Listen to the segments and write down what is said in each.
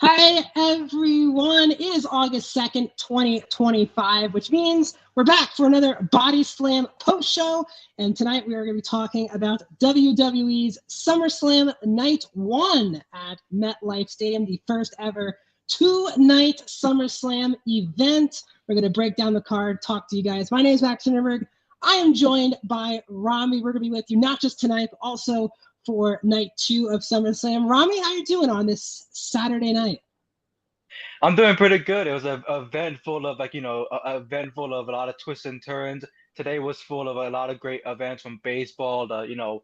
Hi, everyone. It is August 2nd, 2025, which means we're back for another Bodyslam post show. And tonight we are going to be talking about WWE's SummerSlam Night 1 at MetLife Stadium, the first ever two-night SummerSlam event. We're going to break down the card, talk to you guys. My name is Max Dinenberg. I am joined by Rami. We're going to be with you not just tonight, but also for night 2 of SummerSlam. Rami, how you doing on this Saturday night? I'm doing pretty good. It was a event full of a event full of a lot of twists and turns. Today was full of a lot of great events from baseball to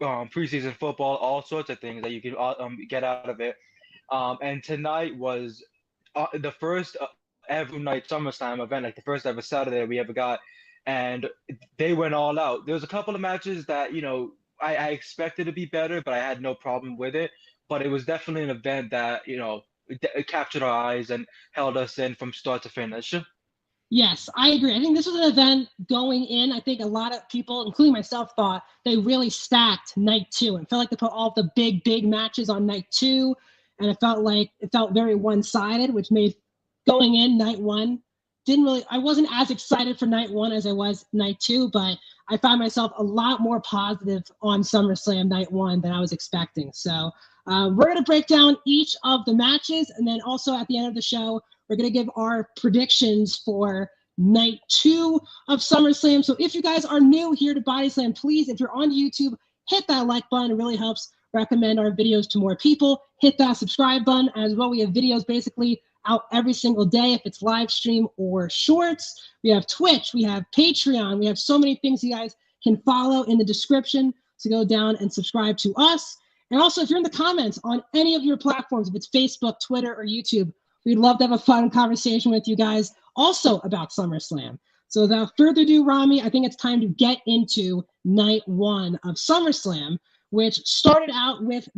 preseason football, all sorts of things that you can get out of it. And tonight was the first ever two-night SummerSlam event, like the first ever Saturday we ever got, and they went all out. There was a couple of matches that I expected to be better, but I had no problem with it. But it was definitely an event that it captured our eyes and held us in from start to finish. Yes, I agree. I think this was an event going in. I think a lot of people, including myself, thought they really stacked night 2 and felt like they put all the big matches on night 2. And it felt very one sided, which made going in night 1 didn't really, I wasn't as excited for night 1 as I was night 2, but I found myself a lot more positive on SummerSlam night 1 than I was expecting. So we're going to break down each of the matches. And then also at the end of the show, we're going to give our predictions for night 2 of SummerSlam. So if you guys are new here to Bodyslam, please, if you're on YouTube, hit that like button. It really helps recommend our videos to more people. Hit that subscribe button as well. We have videos basically out every single day, if it's live stream or shorts. We have Twitch, we have Patreon, we have so many things you guys can follow in the description. So go down and subscribe to us. And also, if you're in the comments on any of your platforms, if it's Facebook, Twitter, or YouTube, we'd love to have a fun conversation with you guys also about SummerSlam. So without further ado, Rami, I think it's time to get into night 1 of SummerSlam, which started out with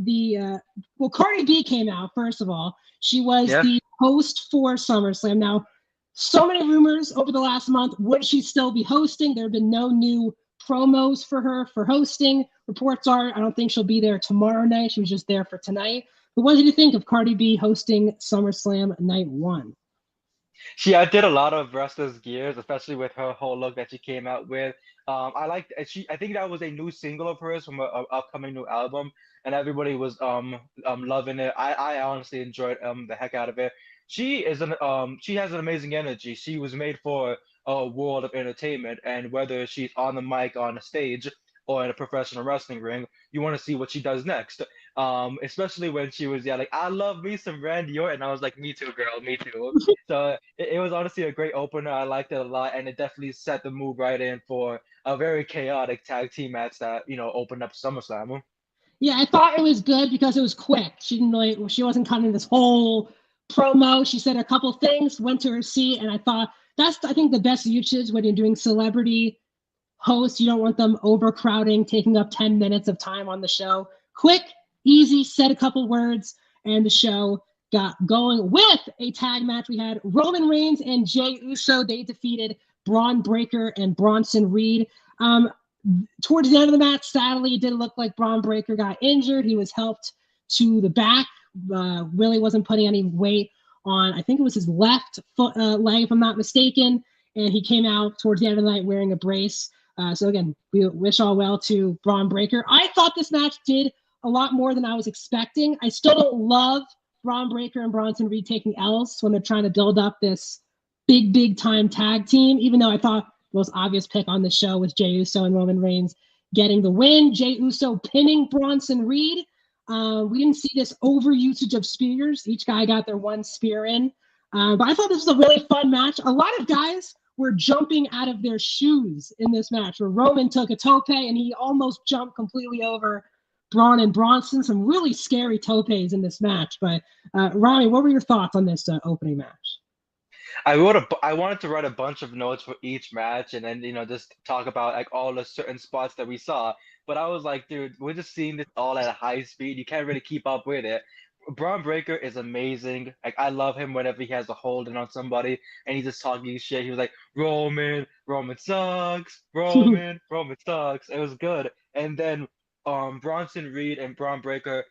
Cardi B came out, first of all. She was Yeah. the host for SummerSlam. Now, so many rumors over the last month. Would she still be hosting? There have been no new promos for her for hosting. Reports are I don't think she'll be there tomorrow night. She was just there for tonight. But what did you think of Cardi B hosting SummerSlam Night 1? I did a lot of wrestlers' gears, especially with her whole look that she came out with. I liked I think that was a new single of hers from a upcoming new album, and everybody was loving it. I honestly enjoyed the heck out of it. She has an amazing energy. She was made for a world of entertainment, and whether she's on the mic on a stage or in a professional wrestling ring, you want to see what she does next. Especially when she was like, I love me some Randy Orton. I was like, me too, girl, me too. So it was honestly a great opener. I liked it a lot, and it definitely set the move right in for a very chaotic tag team match that opened up SummerSlam. Yeah, I thought it was good because it was quick. She wasn't cutting this whole promo. She said a couple things, went to her seat, and I thought I think the best usage when you're doing celebrity hosts. You don't want them overcrowding, taking up 10 minutes of time on the show. Quick, easy, said a couple words, and the show got going with a tag match. We had Roman Reigns and Jey Uso. They defeated Braun Breaker and Bronson Reed. Towards the end of the match, sadly, it did look like Braun Breaker got injured. He was helped to the back, really wasn't putting any weight on, I think it was his left leg, if I'm not mistaken. And he came out towards the end of the night wearing a brace. So again, we wish all well to Braun Breaker. I thought this match did a lot more than I was expecting. I still don't love Braun Breaker and Bronson Reed taking L's when they're trying to build up this big time tag team, even though I thought the most obvious pick on the show was Jey Uso and Roman Reigns getting the win. Jey Uso pinning Bronson Reed. We didn't see this over usage of spears. Each guy got their one spear in. But I thought this was a really fun match. A lot of guys were jumping out of their shoes in this match, where Roman took a tope and he almost jumped completely over Braun and Bronson. Some really scary topes in this match. But Rami, what were your thoughts on this opening match? I wanted to write a bunch of notes for each match, and then just talk about like all the certain spots that we saw. But I was like, dude, we're just seeing this all at a high speed. You can't really keep up with it. Braun Breaker is amazing. Like I love him whenever he has a hold in on somebody and he's just talking shit. He was like, Roman sucks. Roman sucks. It was good. And then Bronson Reed and Braun Breaker,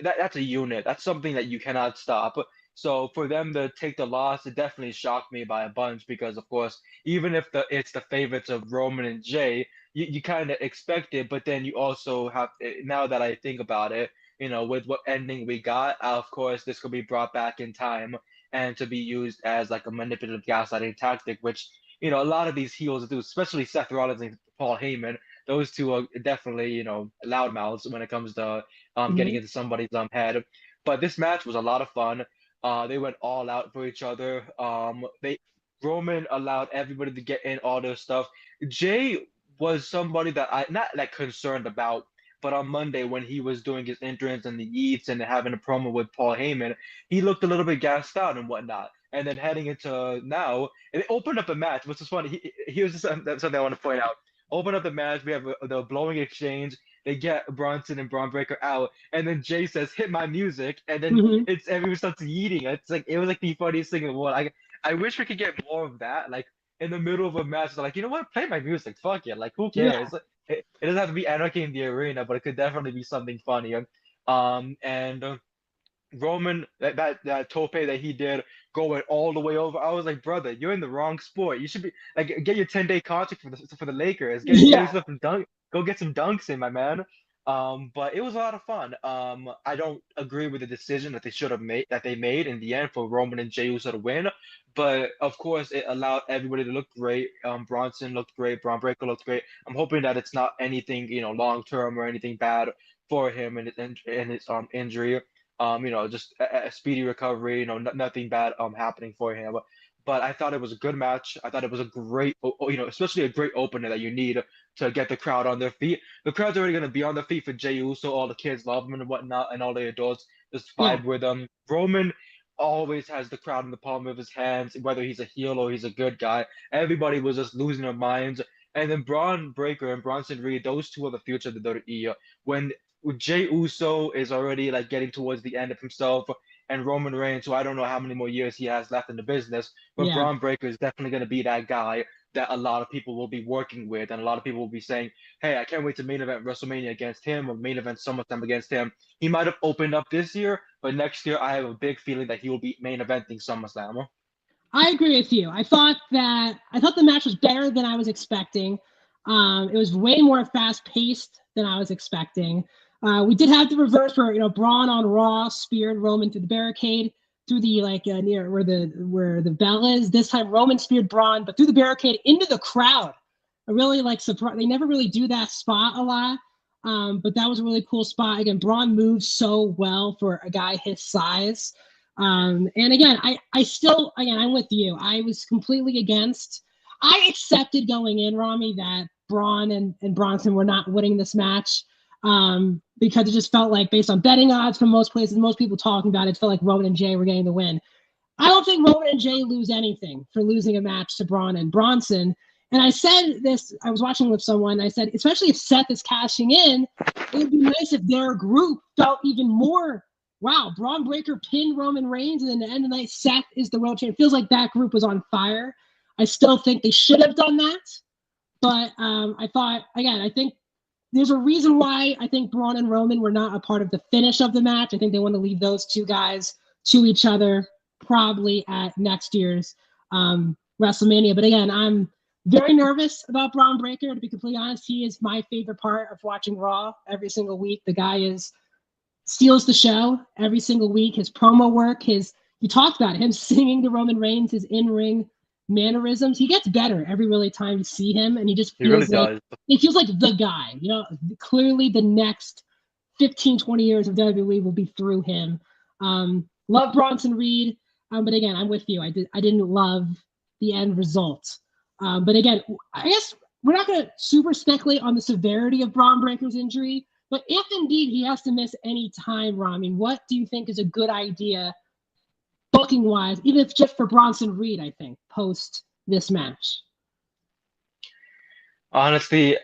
that's a unit. That's something that you cannot stop. So for them to take the loss, it definitely shocked me by a bunch because, of course, even if it's the favorites of Roman and Jay, you kind of expect it, but then you also have, now that I think about it, with what ending we got, of course, this could be brought back in time and to be used as like a manipulative gaslighting tactic, which, a lot of these heels do, especially Seth Rollins and Paul Heyman. Those two are definitely, loudmouths when it comes to getting Mhm. into somebody's head. But this match was a lot of fun. They went all out for each other. Roman allowed everybody to get in all their stuff. Jay was somebody that I not like concerned about, but on Monday when he was doing his entrance and the Yeats and having a promo with Paul Heyman, he looked a little bit gassed out and whatnot. And then heading into now, and it opened up a match, which is funny. Here's something I want to point out. Open up the match. We have the blowing exchange. They get Bronson and Braun Breaker out, and then Jay says, "Hit my music," and then Mhm. everyone starts yeeting. It's like it was like the funniest thing in the world. I wish we could get more of that. Like in the middle of a match, it's like, you know what? Play my music. Fuck it. Like who Yeah. cares? It doesn't have to be anarchy in the arena, but it could definitely be something funny. And Roman, that tope that he did going all the way over, I was like, brother, you're in the wrong sport. You should be like get your 10-day contract for the Lakers. Get Yeah. yourself some go get some dunks in, my man. But it was a lot of fun. I don't agree with the decision that they made in the end for Roman and Jey Uso to win, but of course it allowed everybody to look great. Bronson looked great, Braun Breaker looked great. I'm hoping that it's not anything long term or anything bad for him and his injury. Just a speedy recovery, nothing bad happening for him. But I thought it was a good match. I thought it was a great, especially a great opener that you need to get the crowd on their feet. The crowd's already going to be on their feet for Jey Uso. All the kids love him and whatnot, and all the adults just Yeah. vibe with him. Roman always has the crowd in the palm of his hands, whether he's a heel or he's a good guy. Everybody was just losing their minds. And then Braun Breaker and Bronson Reed, those two are the future of the WWE. When Jey Uso is already like getting towards the end of himself, and Roman Reigns, who I don't know how many more years he has left in the business, but Yeah. Braun Breaker is definitely going to be that guy that a lot of people will be working with, and a lot of people will be saying, "Hey, I can't wait to main event WrestleMania against him or main event SummerSlam against him." He might have opened up this year, but next year I have a big feeling that he will be main eventing SummerSlam. I agree with you. I thought the match was better than I was expecting. It was way more fast paced than I was expecting. We did have the reverse where Braun on Raw speared Roman through the barricade through the near where the bell is. This time Roman speared Braun, but through the barricade into the crowd. I really like surprise. They never really do that spot a lot, but that was a really cool spot. Again, Braun moves so well for a guy his size. And again, I still, again, I'm with you. I was completely against. I accepted going in, Rami, that Braun and Bronson were not winning this match because it just felt like, based on betting odds from most places, most people talking about it, it felt like Roman and Jay were getting the win. I don't think Roman and Jay lose anything for losing a match to Braun and Bronson. And I said this, I was watching with someone, I said, especially if Seth is cashing in, it would be nice if their group felt even more, wow, Braun Breaker pinned Roman Reigns, and then the end of the night, Seth is the world champion. It feels like that group was on fire. I still think they should have done that. But I thought, again, I think there's a reason why I think Braun and Roman were not a part of the finish of the match. I think they want to leave those two guys to each other probably at next year's WrestleMania. But again, I'm very nervous about Braun Breaker. To be completely honest, he is my favorite part of watching Raw every single week. The guy steals the show every single week. His promo work, you talked about him singing to Roman Reigns, his in-ring mannerisms. He gets better every really time you see him, and he just He really feels like does. the guy. Clearly the next 15, 20 years of WWE will be through him. Love Bronson Reed, but again, I'm with you. I didn't love the end result. But again, I guess we're not going to super speculate on the severity of Braun Breaker's injury. But if indeed he has to miss any time, Rami, what do you think is a good idea booking wise, even if just for Bronson Reed, I think, post this match? Honestly,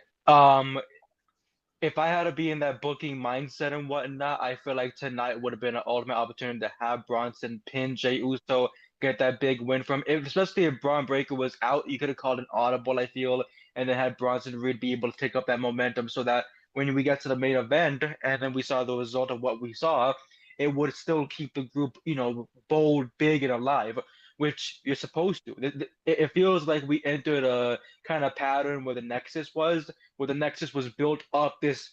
if I had to be in that booking mindset and whatnot, I feel like tonight would have been an ultimate opportunity to have Bronson pin Jey Uso, get that big win from him. Especially if Braun Breaker was out, you could have called an audible, I feel, and then had Bronson Reed be able to take up that momentum so that when we get to the main event and then we saw the result of what we saw, it would still keep the group, bold, big, and alive, which you're supposed to. It feels like we entered a kind of pattern where the Nexus was built up this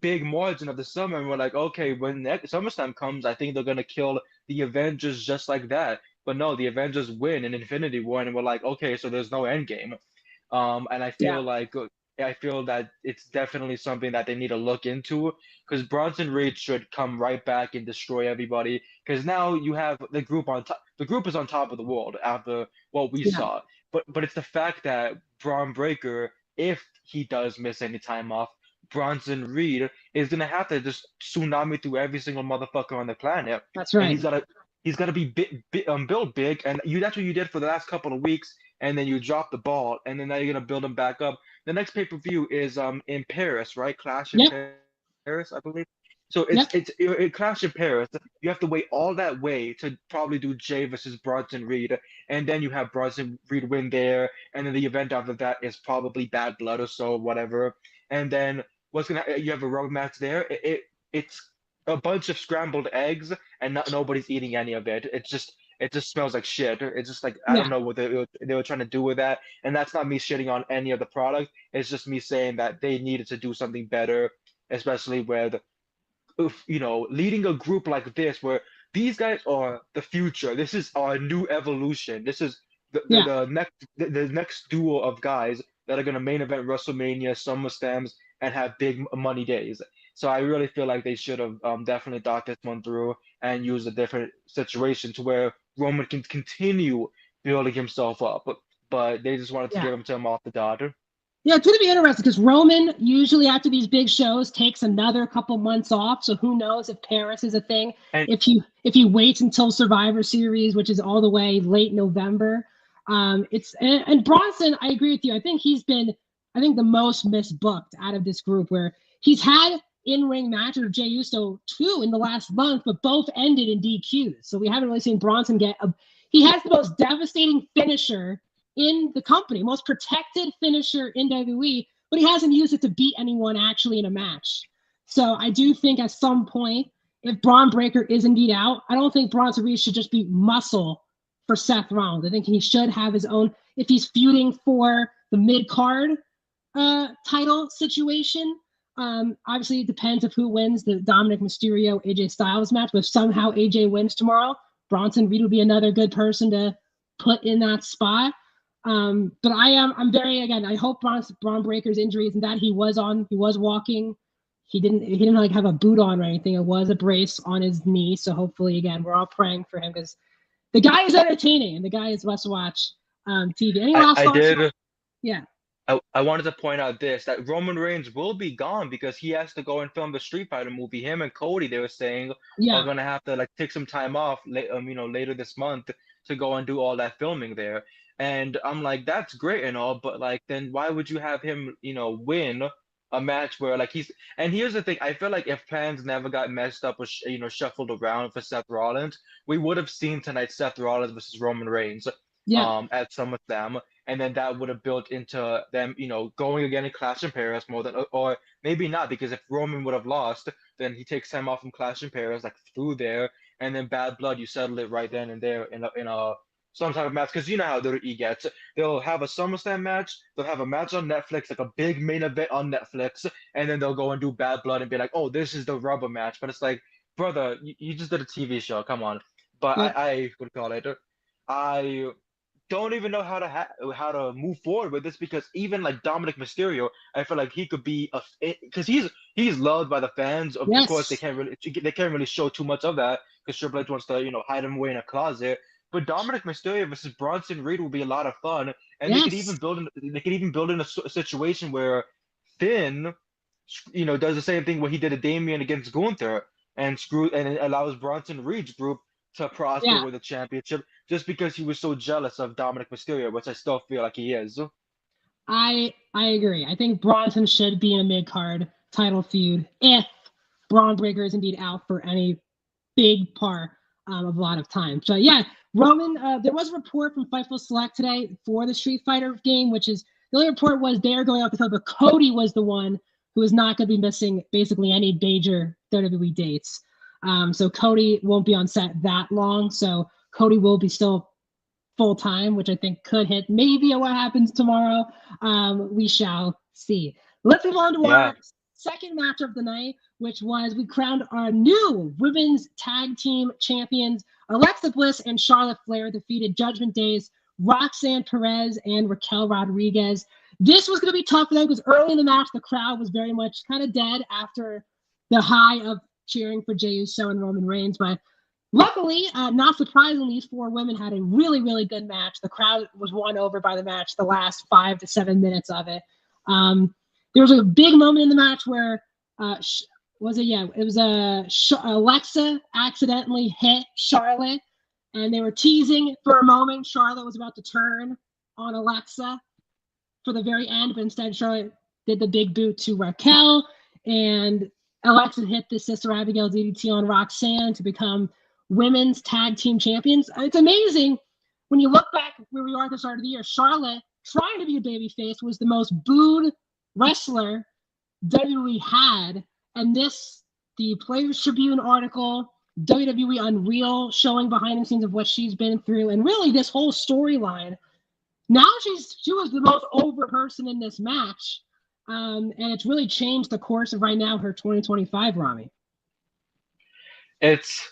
big margin of the summer, and we're like, okay, when SummerSlam comes, I think they're gonna kill the Avengers just like that. But no, the Avengers win in Infinity War, and we're like, okay, so there's no end game. And I feel that it's definitely something that they need to look into because Bronson Reed should come right back and destroy everybody. Because now you have the group on top. The group is on top of the world after what we Yeah. saw. But it's the fact that Braun Breaker, if he does miss any time off, Bronson Reed is gonna have to just tsunami through every single motherfucker on the planet. That's And right. he's gotta be built big, and that's what you did for the last couple of weeks, and then you dropped the ball, and then now you're gonna build him back up. The next pay-per-view is in Paris, right? Clash in Yep. Paris, I believe. So Yep. it Clash in Paris. You have to wait all that way to probably do Jay versus Bronson Reed, and then you have Bronson Reed win there, and then the event after that is probably Bad Blood or so, whatever. And then you have a road match there. It's a bunch of scrambled eggs, and nobody's eating any of it. It just smells like shit. It's just like I Yeah. don't know what they were trying to do with that, and that's not me shitting on any of the product. It's just me saying that they needed to do something better, especially with leading a group like this where these guys are the future. This is our new evolution. This is Yeah. the next duo of guys that are gonna main event WrestleMania, SummerSlams, and have big money days. So I really feel like they should have definitely thought this one through and used a different situation to where Roman can continue building himself up. But they just wanted to Yeah. give him to him off the dot. Yeah, it's going to be interesting because Roman usually after these big shows takes another couple months off. So who knows if Paris is a thing? And If he waits until Survivor Series, which is all the way late November, and Bronson, I agree with you. I think he's been the most misbooked out of this group where he's had in-ring matches with Jey Uso 2 in the last month, but both ended in DQs. So we haven't really seen Bronson get he has the most devastating finisher in the company, most protected finisher in WWE, but he hasn't used it to beat anyone actually in a match. So I do think at some point, if Braun Breaker is indeed out, I don't think Bronson Reed should just be muscle for Seth Rollins. I think he should have his own, if he's feuding for the mid-card title situation. Obviously, it depends of who wins the Dominic Mysterio AJ Styles match, but if somehow AJ wins tomorrow, Bronson Reed will be another good person to put in that spot. But I'm very, again, I hope Braun Breaker's injury isn't that he was walking. He didn't like have a boot on or anything. It was a brace on his knee. So hopefully, again, we're all praying for him because the guy is entertaining and the guy is must watch TV. Any last thoughts? Yeah. I wanted to point out that Roman Reigns will be gone because he has to go and film the Street Fighter movie. Him and Cody, they were saying, are gonna have to like take some time off, later this month to go and do all that filming there. And I'm like, that's great and all, but like, then why would you have him, win a match where like and here's the thing, I feel like if plans never got messed up or shuffled around for Seth Rollins, we would have seen tonight Seth Rollins versus Roman Reigns at SummerSlam, and then that would have built into them, going again in Clash in Paris more than, or maybe not, because if Roman would have lost, then he takes time off from Clash in Paris, like through there, and then Bad Blood, you settle it right then and there in a some type of match, because you know how WWE gets. They'll have a SummerSlam match, they'll have a match on Netflix, like a big main event on Netflix, and then they'll go and do Bad Blood and be like, oh, this is the rubber match. But it's like, brother, you just did a TV show, come on. But I would call it. I don't even know how to move forward with this because even like Dominic Mysterio, I feel like he could be because he's loved by the fans. Of course, they can't really show too much of that because Triple H wants to hide him away in a closet. But Dominic Mysterio versus Bronson Reed will be a lot of fun, and they could even build in a situation where Finn, does the same thing what he did to Damian against Gunther, and it allows Bronson Reed's group to prosper with a championship just because he was so jealous of Dominic Mysterio, which I still feel like he is. I agree. I think Bronson should be in a mid-card title feud if Braun Breaker is indeed out for any big part of a lot of time. So yeah, Roman, there was a report from Fightful Select today for the Street Fighter game, which is the only report was they're going out the field, but Cody was the one who is not going to be missing basically any major WWE dates. So Cody won't be on set that long. So Cody will be still full time, which I think could hit maybe what happens tomorrow. We shall see. Let's move on to Yeah. our second match of the night, which was we crowned our new women's tag team champions. Alexa Bliss and Charlotte Flair defeated Judgment Day's Roxanne Perez and Raquel Rodriguez. This was going to be tough for them because early in the match, the crowd was very much kind of dead after the high of cheering for Jey Uso and Roman Reigns. But luckily, not surprisingly, these four women had a really, really good match. The crowd was won over by the match the last 5 to 7 minutes of it. There was a big moment in the match where Alexa accidentally hit Charlotte, and they were teasing for a moment. Charlotte was about to turn on Alexa for the very end, but instead Charlotte did the big boot to Raquel, and Alexa hit the Sister Abigail DDT on Roxanne to become women's tag team champions. It's amazing when you look back where we are at the start of the year. Charlotte, trying to be a babyface, was the most booed wrestler WWE had, and the Players Tribune article, WWE Unreal, showing behind the scenes of what she's been through, and really this whole storyline. Now she was the most over person in this match, and it's really changed the course of right now her 2025, Rami. It's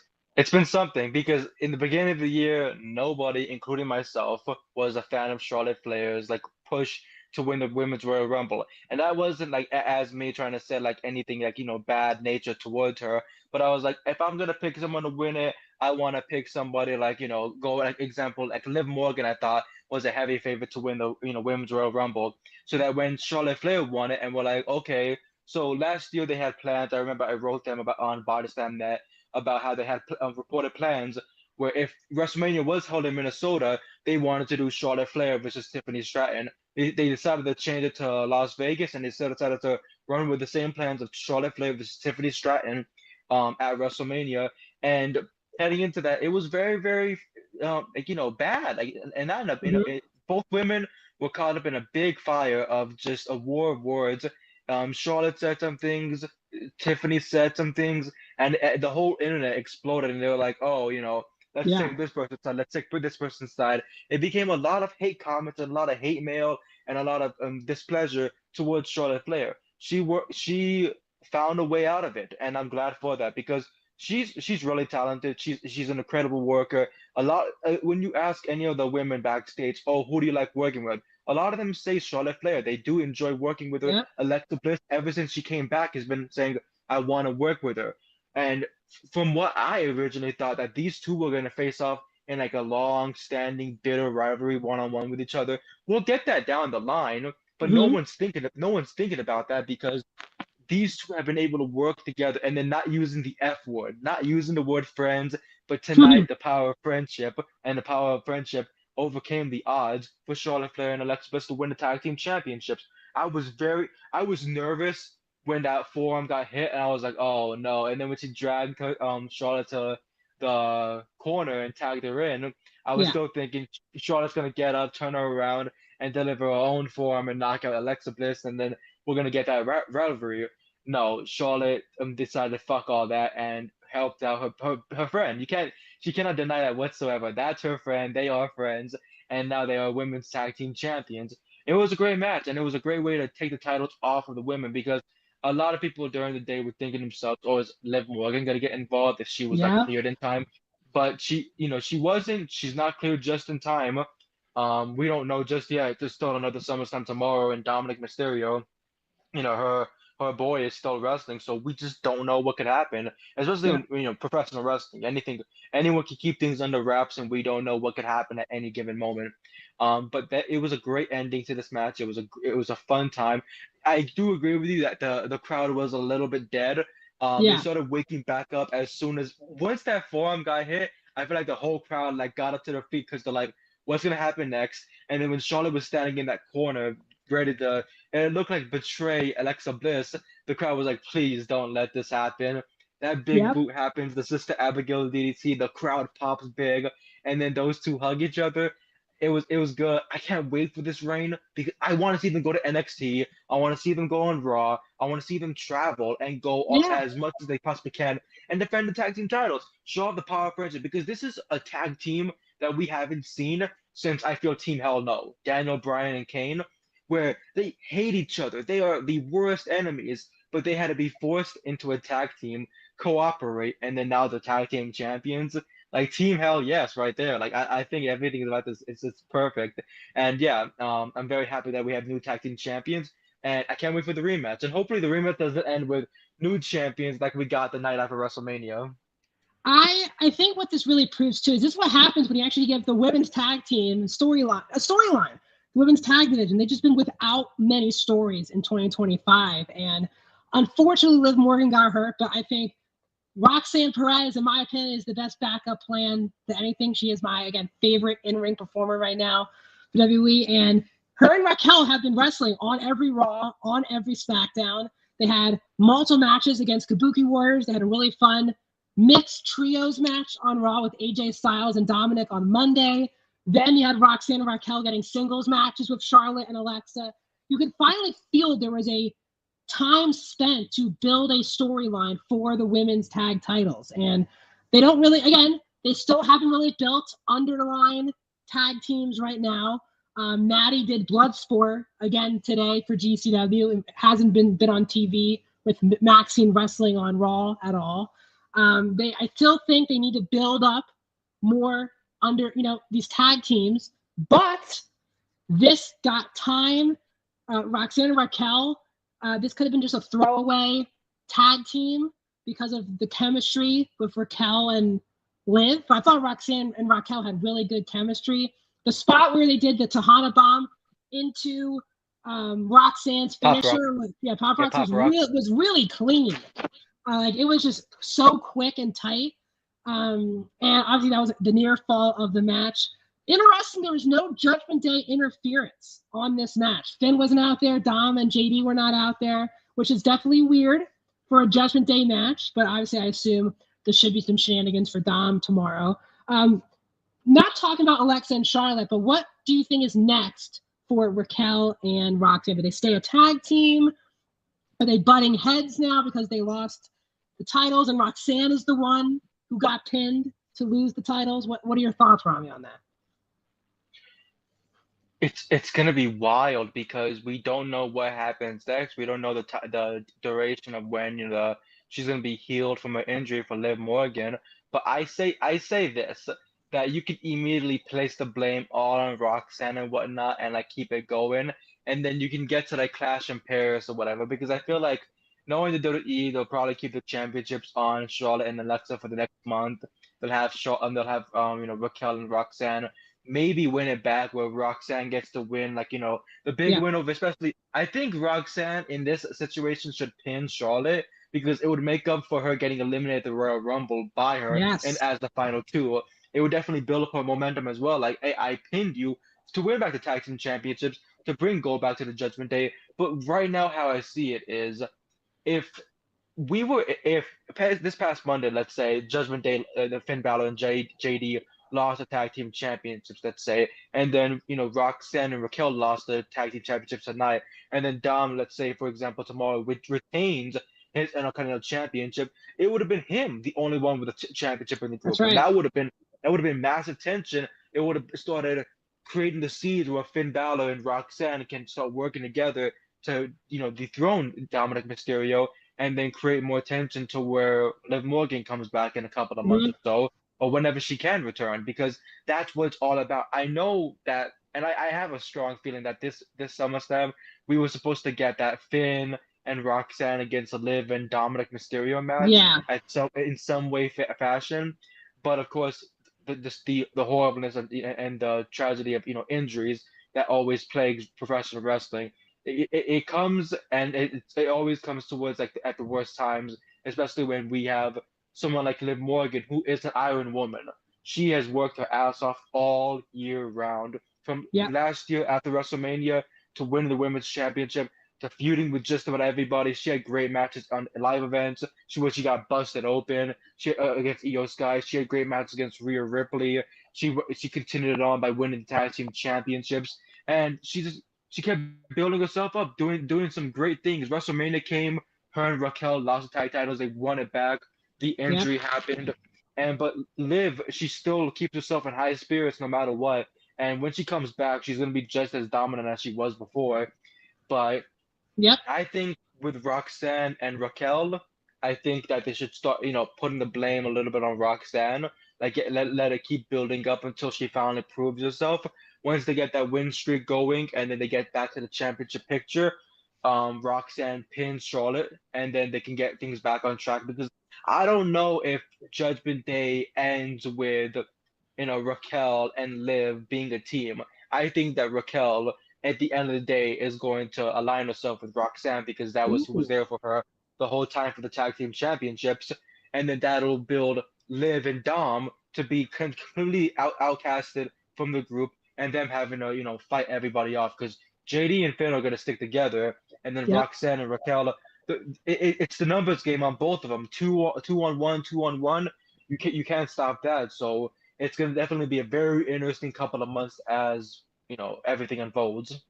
been something because in the beginning of the year, nobody, including myself, was a fan of Charlotte Flair's like push to win the Women's Royal Rumble, and that wasn't like as me trying to say like anything like bad nature towards her. But I was like, if I'm gonna pick someone to win it, I want to pick somebody like go like example like Liv Morgan. I thought was a heavy favorite to win the Women's Royal Rumble, so that when Charlotte Flair won it, and we're like, okay. So last year they had plans. I remember I wrote them about on Bodyslam net about how they had reported plans where if WrestleMania was held in Minnesota, they wanted to do Charlotte Flair versus Tiffany Stratton. They decided to change it to Las Vegas, and they still decided to run with the same plans of Charlotte Flair versus Tiffany Stratton at WrestleMania. And heading into that, it was very, very, bad. Like, and that ended up, both women were caught up in a big fire of just a war of words. Charlotte said some things, Tiffany said some things, and the whole internet exploded. And they were like, "Oh, let's take this person's side. Let's take this person's side." It became a lot of hate comments, and a lot of hate mail, and a lot of displeasure towards Charlotte Flair. She found a way out of it, and I'm glad for that because she's really talented. She's an incredible worker. A lot when you ask any of the women backstage, "Oh, who do you like working with?" A lot of them say Charlotte Flair. They do enjoy working with her. Yeah. Alexa Bliss, ever since she came back, has been saying, "I want to work with her." And from what I originally thought, that these two were going to face off in like a long-standing, bitter rivalry, one-on-one with each other. We'll get that down the line, but no one's thinking about that because these two have been able to work together and then not using the F word, not using the word friends, but tonight the power of friendship and the power of friendship overcame the odds for Charlotte Flair and Alexa Bliss to win the tag team championships. I was nervous when that forearm got hit, and I was like, oh no. And then when she dragged Charlotte to the corner and tagged her in, I was still thinking Charlotte's gonna get up, turn her around, and deliver her own forearm and knock out Alexa Bliss, and then we're gonna get that rivalry. No, Charlotte decided to fuck all that and helped out her friend. She cannot deny that whatsoever. That's her friend. They are friends, and now they are women's tag team champions. It was a great match, and it was a great way to take the titles off of the women because a lot of people during the day were thinking to themselves, "Oh, is Liv Morgan gonna get involved if she was like cleared in time?" But she wasn't. She's not cleared just in time. We don't know just yet. There's still another SummerSlam tomorrow, and Dominic Mysterio, her boy is still wrestling, so we just don't know what could happen. Especially in professional wrestling, anyone can keep things under wraps, and we don't know what could happen at any given moment. But it was a great ending to this match. It was a fun time. I do agree with you that the crowd was a little bit dead. They started waking back up as soon as once that forearm got hit. I feel like the whole crowd like got up to their feet because they're like, "What's gonna happen next?" And then when Charlotte was standing in that corner, ready to, and it looked like betray Alexa Bliss, the crowd was like, "Please don't let this happen." That big boot happens. The Sister Abigail DDT. The crowd pops big, and then those two hug each other. it was good. I can't wait for this reign because I want to see them go to NXT. I want to see them go on Raw. I want to see them travel and go Yeah. as much as they possibly can and defend the tag team titles. Show off the power of friendship because this is a tag team that we haven't seen since I feel Team Hell No, Daniel Bryan and Kane, where they hate each other. They are the worst enemies, but they had to be forced into a tag team, cooperate, and then now the tag team champions. Like Team Hell, yes, right there. Like I think everything about this is just perfect. And yeah, I'm very happy that we have new tag team champions, and I can't wait for the rematch. And hopefully the rematch doesn't end with new champions like we got the night after WrestleMania. I think what this really proves too is this is what happens when you actually give the women's tag team storyline a storyline. The women's tag division, they've just been without many stories in 2025. And unfortunately, Liv Morgan got hurt, but I think Roxanne Perez, in my opinion, is the best backup plan to anything. She is my, again, favorite in-ring performer right now for WWE. And her and Raquel have been wrestling on every Raw, on every SmackDown. They had multiple matches against Kabuki Warriors. They had a really fun mixed trios match on Raw with AJ Styles and Dominic on Monday. Then you had Roxanne and Raquel getting singles matches with Charlotte and Alexa. You could finally feel there was a time spent to build a storyline for the women's tag titles. And they don't really, again, they still haven't really built underline tag teams right now. Maddie did Bloodsport again today for GCW. It hasn't been on TV with Maxine wrestling on Raw at all. I still think they need to build up more under, these tag teams, but this got time. Roxanne and Raquel, this could have been just a throwaway tag team because of the chemistry with Raquel and Liv. I thought Roxanne and Raquel had really good chemistry. The spot where they did the Tahana bomb into Roxanne's finisher, Pop Rocks was really clean. It was just so quick and tight. And obviously that was the near fall of the match. Interesting, there was no Judgment Day interference on this match. Finn wasn't out there. Dom and JD were not out there, which is definitely weird for a Judgment Day match. But obviously I assume there should be some shenanigans for Dom tomorrow. Not talking about Alexa and Charlotte, but what do you think is next for Raquel and Roxanne? Do they stay a tag team? Are they butting heads now because they lost the titles and Roxanne is the one who got pinned to lose the titles? What are your thoughts, Rami, on that? It's gonna be wild because we don't know what happens next. We don't know the duration of when she's gonna be healed from her injury for Liv Morgan. But I say this that you can immediately place the blame all on Roxanne and whatnot and like keep it going, and then you can get to like Clash in Paris or whatever. Because I feel like knowing the WWE, they'll probably keep the championships on Charlotte and Alexa for the next month. They'll have Raquel and Roxanne maybe win it back where Roxanne gets to win, like, the big win over, especially, I think Roxanne in this situation should pin Charlotte because it would make up for her getting eliminated at the Royal Rumble by her and as the final two. It would definitely build up her momentum as well. Like, hey, I pinned you to win back the tag team championships, to bring gold back to the Judgment Day. But right now, how I see it is if if this past Monday, let's say Judgment Day, the Finn Balor and JD lost the tag team championships, let's say, and then Roxanne and Raquel lost the tag team championships tonight, and then Dom, let's say for example tomorrow, which retains his Intercontinental Championship, it would have been him, the only one with a championship in the group. That's right. And that would have been massive tension. It would have started creating the seeds where Finn Balor and Roxanne can start working together to dethrone Dominic Mysterio and then create more tension to where Liv Morgan comes back in a couple of months or so, or whenever she can return, because that's what it's all about. I know that, and I have a strong feeling that this SummerSlam, we were supposed to get that Finn and Roxanne against Liv and Dominic Mysterio match in some way, fashion. But of course, the horribleness and the tragedy of injuries that always plagues professional wrestling. It comes and it always comes towards like at the worst times, especially when we have someone like Liv Morgan, who is an Iron Woman. She has worked her ass off all year round, from last year after WrestleMania to win the Women's Championship to feuding with just about everybody. She had great matches on live events. She got busted open. She against Io Sky. She had great matches against Rhea Ripley. She continued it on by winning the tag team championships, and she kept building herself up, doing some great things. WrestleMania came. Her and Raquel lost the tag titles. They won it back. The Yep. injury happened, and but Liv, she still keeps herself in high spirits no matter what. And when she comes back, she's gonna be just as dominant as she was before. But Yep. I think with Roxanne and Raquel, I think that they should start, putting the blame a little bit on Roxanne. Like let it keep building up until she finally proves herself. Once they get that win streak going and then they get back to the championship picture, Roxanne pins Charlotte and then they can get things back on track because I don't know if Judgment Day ends with, Raquel and Liv being a team. I think that Raquel at the end of the day is going to align herself with Roxanne because that was who was Ooh. there for her the whole time for the tag team championships, and then that'll build Liv and Dom to be completely outcasted from the group, and them having to fight everybody off because JD and Finn are gonna stick together, and then Yep. Roxanne and Raquel. It's the numbers game on both of them. Two on one, 2-on-1. You can't stop that. So it's gonna definitely be a very interesting couple of months as everything unfolds.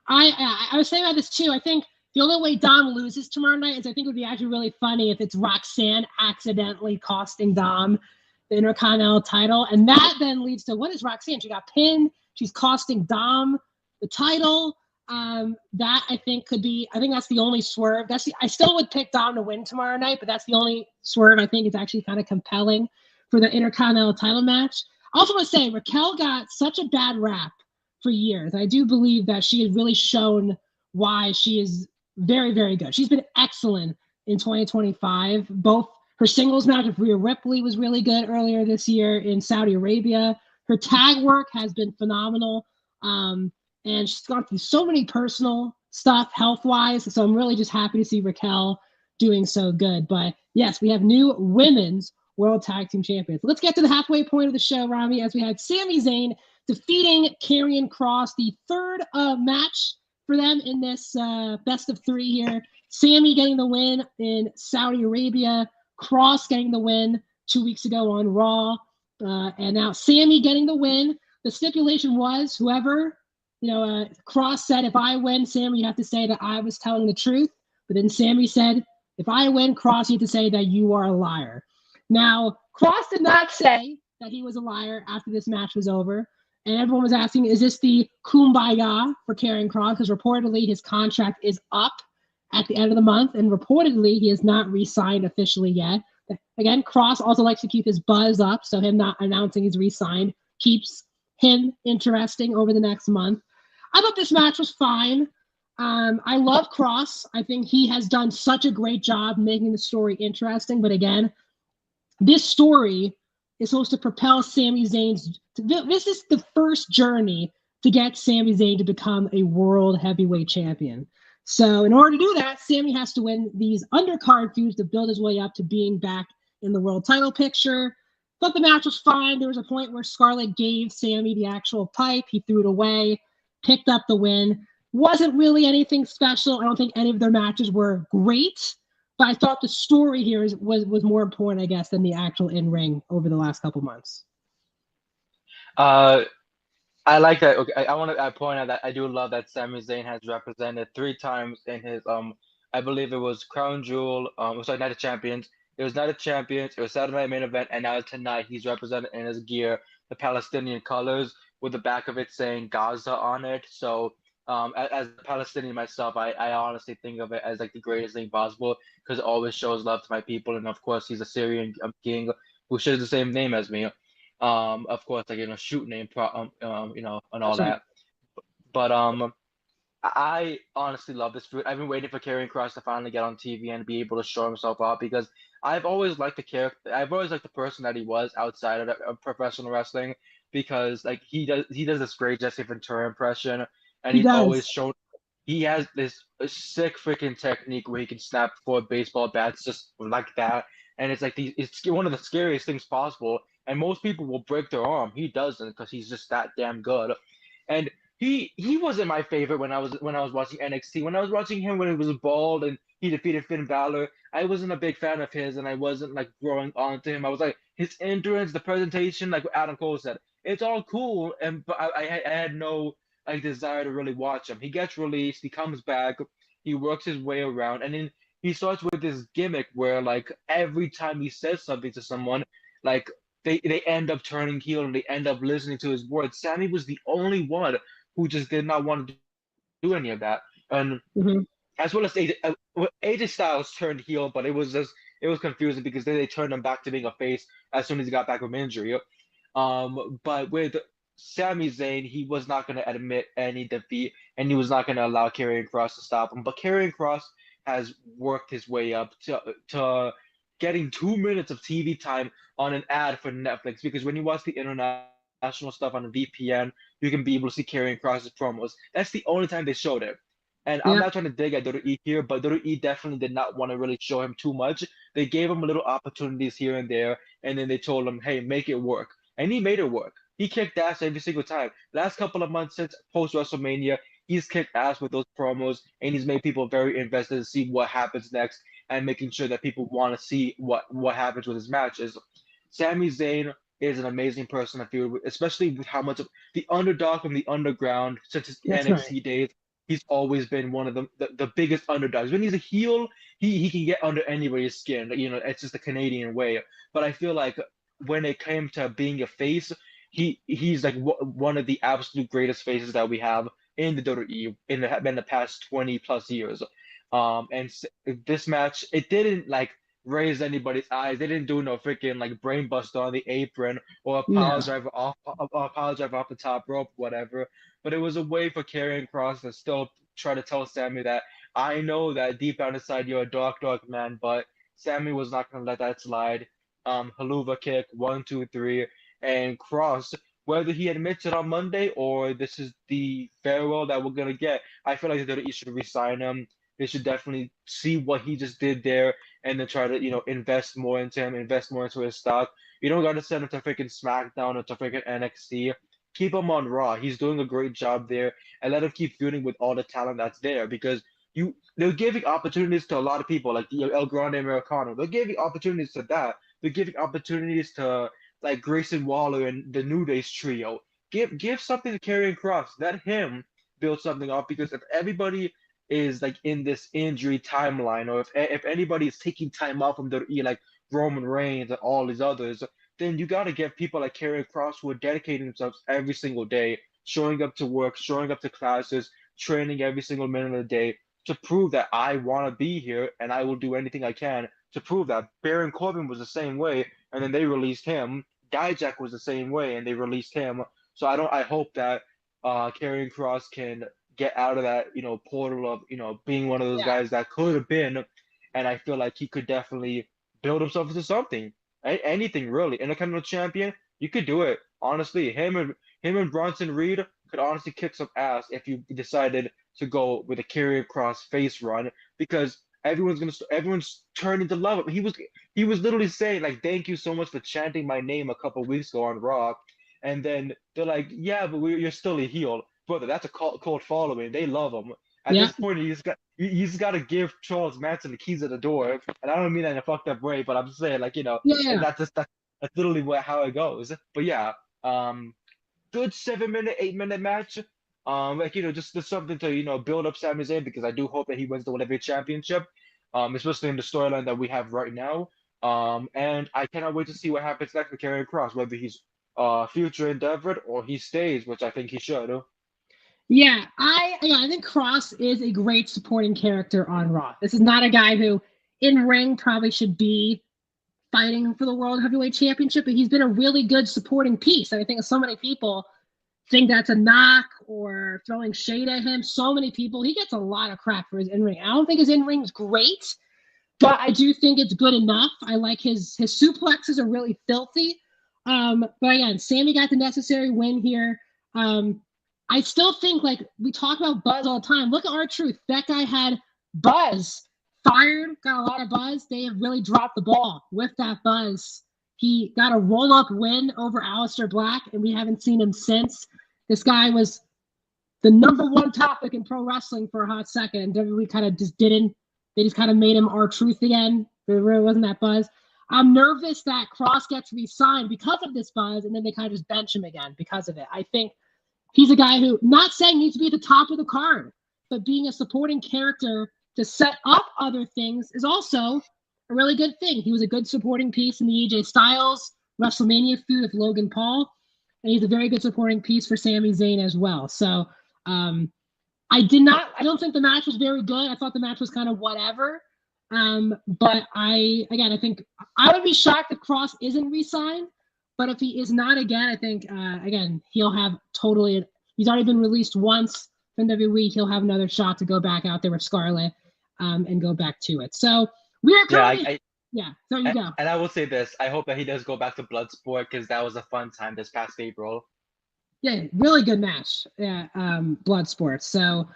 I was saying about this too. I think the only way Dom loses tomorrow night is I think it would be actually really funny if it's Roxanne accidentally costing Dom the Intercontinental title, and that then leads to what is Roxanne? She got pinned. She's costing Dom the title. That I think could be. I think that's the only swerve. I still would pick Dom to win tomorrow night, but that's the only swerve I think is actually kind of compelling for the Intercontinental title match. I also want to say Raquel got such a bad rap for years. I do believe that she has really shown why she is very, very good. She's been excellent in 2025. Both her singles match with Rhea Ripley was really good earlier this year in Saudi Arabia. Her tag work has been phenomenal. And she's gone through so many personal stuff health-wise. So I'm really just happy to see Raquel doing so good. But yes, we have new women's World Tag Team Champions. Let's get to the halfway point of the show, Rami, as we had Sami Zayn defeating Karrion Kross, the third match for them in this best of three here. Sami getting the win in Saudi Arabia, Kross getting the win 2 weeks ago on Raw, and now Sami getting the win. The stipulation was whoever, Kross said, if I win, Sami, you have to say that I was telling the truth. But then Sami said, if I win, Kross, you have to say that you are a liar. Now, Kross did not say that he was a liar after this match was over. And everyone was asking, is this the kumbaya for Karrion Kross? Because reportedly his contract is up at the end of the month, and reportedly he has not re-signed officially yet. Again, Kross also likes to keep his buzz up, so him not announcing he's re-signed keeps him interesting over the next month. I thought this match was fine. I love Kross. I think he has done such a great job making the story interesting. But again, this story is supposed to propel Sami Zayn's. This is the first journey to get Sami Zayn to become a world heavyweight champion. So in order to do that, Sami has to win these undercard feuds to build his way up to being back in the world title picture. Thought the match was fine. There was a point where Scarlett gave Sami the actual pipe. He threw it away, picked up the win. Wasn't really anything special. I don't think any of their matches were great. But I thought the story here was more important, I guess, than the actual in-ring over the last couple months. I like that. Okay, I want to point out that I do love that Sami Zayn has represented 3 times in his I believe it was Crown Jewel, sorry, Night of Champions. It was Night of Champions, it was Saturday Night Main Event, and now tonight he's represented in his gear the Palestinian colors with the back of it saying Gaza on it. So as a Palestinian myself, I honestly think of it as like the greatest thing possible because it always shows love to my people, and of course he's a Syrian king who shares the same name as me. Of course, like shoot name, and all That's right. that. But I honestly love this food. I've been waiting for Karrion Kross to finally get on TV and be able to show himself off because I've always liked the character. I've always liked the person that he was outside of professional wrestling because like he does this great Jesse Ventura impression, and He he's always does. shown he has this sick freaking technique where he can snap 4 baseball bats just like that, and it's like it's one of the scariest things possible. And most people will break their arm. He doesn't because he's just that damn good. And he wasn't my favorite when I was watching NXT. When I was watching him when he was bald and he defeated Finn Balor, I wasn't a big fan of his, and I wasn't like growing onto him. I was like his endurance, the presentation, like what Adam Cole said, it's all cool, and but I had no like desire to really watch him. He gets released, he comes back, he works his way around, and then he starts with this gimmick where like every time he says something to someone, like they end up turning heel and they end up listening to his words. Sammy was the only one who just did not want to do any of that. And Mm-hmm. as well as AJ Styles turned heel, but it was confusing because then they turned him back to being a face as soon as he got back from injury. But with Sami Zayn, he was not going to admit any defeat, and he was not going to allow Karrion Kross to stop him. But Karrion Kross has worked his way up to getting 2 minutes of TV time on an ad for Netflix, because when you watch the international stuff on a VPN, you can be able to see Karrion Kross's promos. That's the only time they showed it. And I'm not Yeah, trying to dig at WWE here, but WWE definitely did not want to really show him too much. They gave him little opportunities here and there, and then they told him, hey, make it work. And he made it work. He kicked ass every single time. Last couple of months since post WrestleMania, he's kicked ass with those promos, and he's made people very invested to see what happens next and making sure that people want to see what happens with his matches. Sami Zayn is an amazing person to feud with, especially with how much of the underdog from the underground since his that's right. NXT days. He's always been one of the biggest underdogs. When he's a heel, he can get under anybody's skin. You know, it's just the Canadian way. But I feel like when it came to being a face, he's like one of the absolute greatest faces that we have in the WWE in the past 20 plus years. And this match, it didn't like raise anybody's eyes. They didn't do no freaking like brainbuster on the apron or a No. power driver off the top rope, whatever. But it was a way for Karrion Kross to still try to tell Sammy that I know that deep down inside you're a dark man, but Sammy was not gonna let that slide. Haluva kick, 1, 2, 3, and Cross. Whether he admits it on Monday or this is the farewell that we're gonna get, I feel like the WWE should resign him. They should definitely see what he just did there and then try to, invest more into him, invest more into his stock. You don't got to send him to freaking SmackDown or to freaking NXT. Keep him on Raw. He's doing a great job there, and let him keep feuding with all the talent that's there, because they're giving opportunities to a lot of people like El Grande Americano. They're giving opportunities to that. They're giving opportunities to like Grayson Waller and the New Day's trio. Give something to Karrion Kross. Let him build something up, because if everybody is like in this injury timeline, or if anybody is taking time off from the like Roman Reigns and all these others, then you got to get people like Karrion Kross who are dedicating themselves every single day, showing up to work, showing up to classes, training every single minute of the day to prove that I want to be here and I will do anything I can to prove that. Baron Corbin was the same way, and then they released him. Dijak was the same way, and they released him. So I hope that Karrion Kross can get out of that, portal of, being one of those Yeah. guys that could have been. And I feel like he could definitely build himself into something. Anything really. Intercontinental champion, you could do it. Honestly, him and Bronson Reed could honestly kick some ass if you decided to go with a Karrion Kross face run, because everyone's turning to love him. He was literally saying like, "Thank you so much for chanting my name a couple weeks ago on Raw," and then they're like, "Yeah, but you're still a heel, brother." That's a cult following. They love him. At Yeah. this point, you just got to give Charles Manson the keys of the door, and I don't mean that in a fucked up way, but I'm just saying like, Yeah. that's literally how it goes. But yeah, good 7 minute, 8 minute match. Like just something to build up Sami Zayn, because I do hope that he wins the Whatever Championship, especially in the storyline that we have right now. And I cannot wait to see what happens next with Karrion Kross, whether he's future endeavored or he stays, which I think he should. Yeah, I think Cross is a great supporting character on Raw. This is not a guy who in ring probably should be fighting for the World Heavyweight Championship, but he's been a really good supporting piece. And I think so many people think that's a knock or throwing shade at him. So many people, he gets a lot of crap for his in-ring. I don't think his in-ring's great, but I do think it's good enough. I like his suplexes are really filthy. But again, Sammy got the necessary win here. I still think, like, we talk about buzz all the time. Look at R-Truth. That guy had buzz. Fired, got a lot of buzz. They have really dropped the ball with that buzz. He got a roll-up win over Aleister Black, and we haven't seen him since. This guy was the number one topic in pro wrestling for a hot second, and WWE kind of just didn't. They just kind of made him R-Truth again. There really wasn't that buzz. I'm nervous that Cross gets re-signed because of this buzz, and then they kind of just bench him again because of it. I think he's a guy who, not saying needs to be at the top of the card, but being a supporting character to set up other things is also a really good thing. He was a good supporting piece in the AJ Styles WrestleMania feud with Logan Paul, and he's a very good supporting piece for Sami Zayn as well. So I don't think the match was very good. I thought the match was kind of whatever. But I think I would be shocked if Cross isn't re-signed. But if he is not again, I think, again, he'll have totally, he's already been released once from WWE. He'll have another shot to go back out there with Scarlett and go back to it. So we are currently, there you go. And I will say this, I hope that he does go back to Bloodsport because that was a fun time this past April. Yeah, really good match. Yeah, Bloodsport. So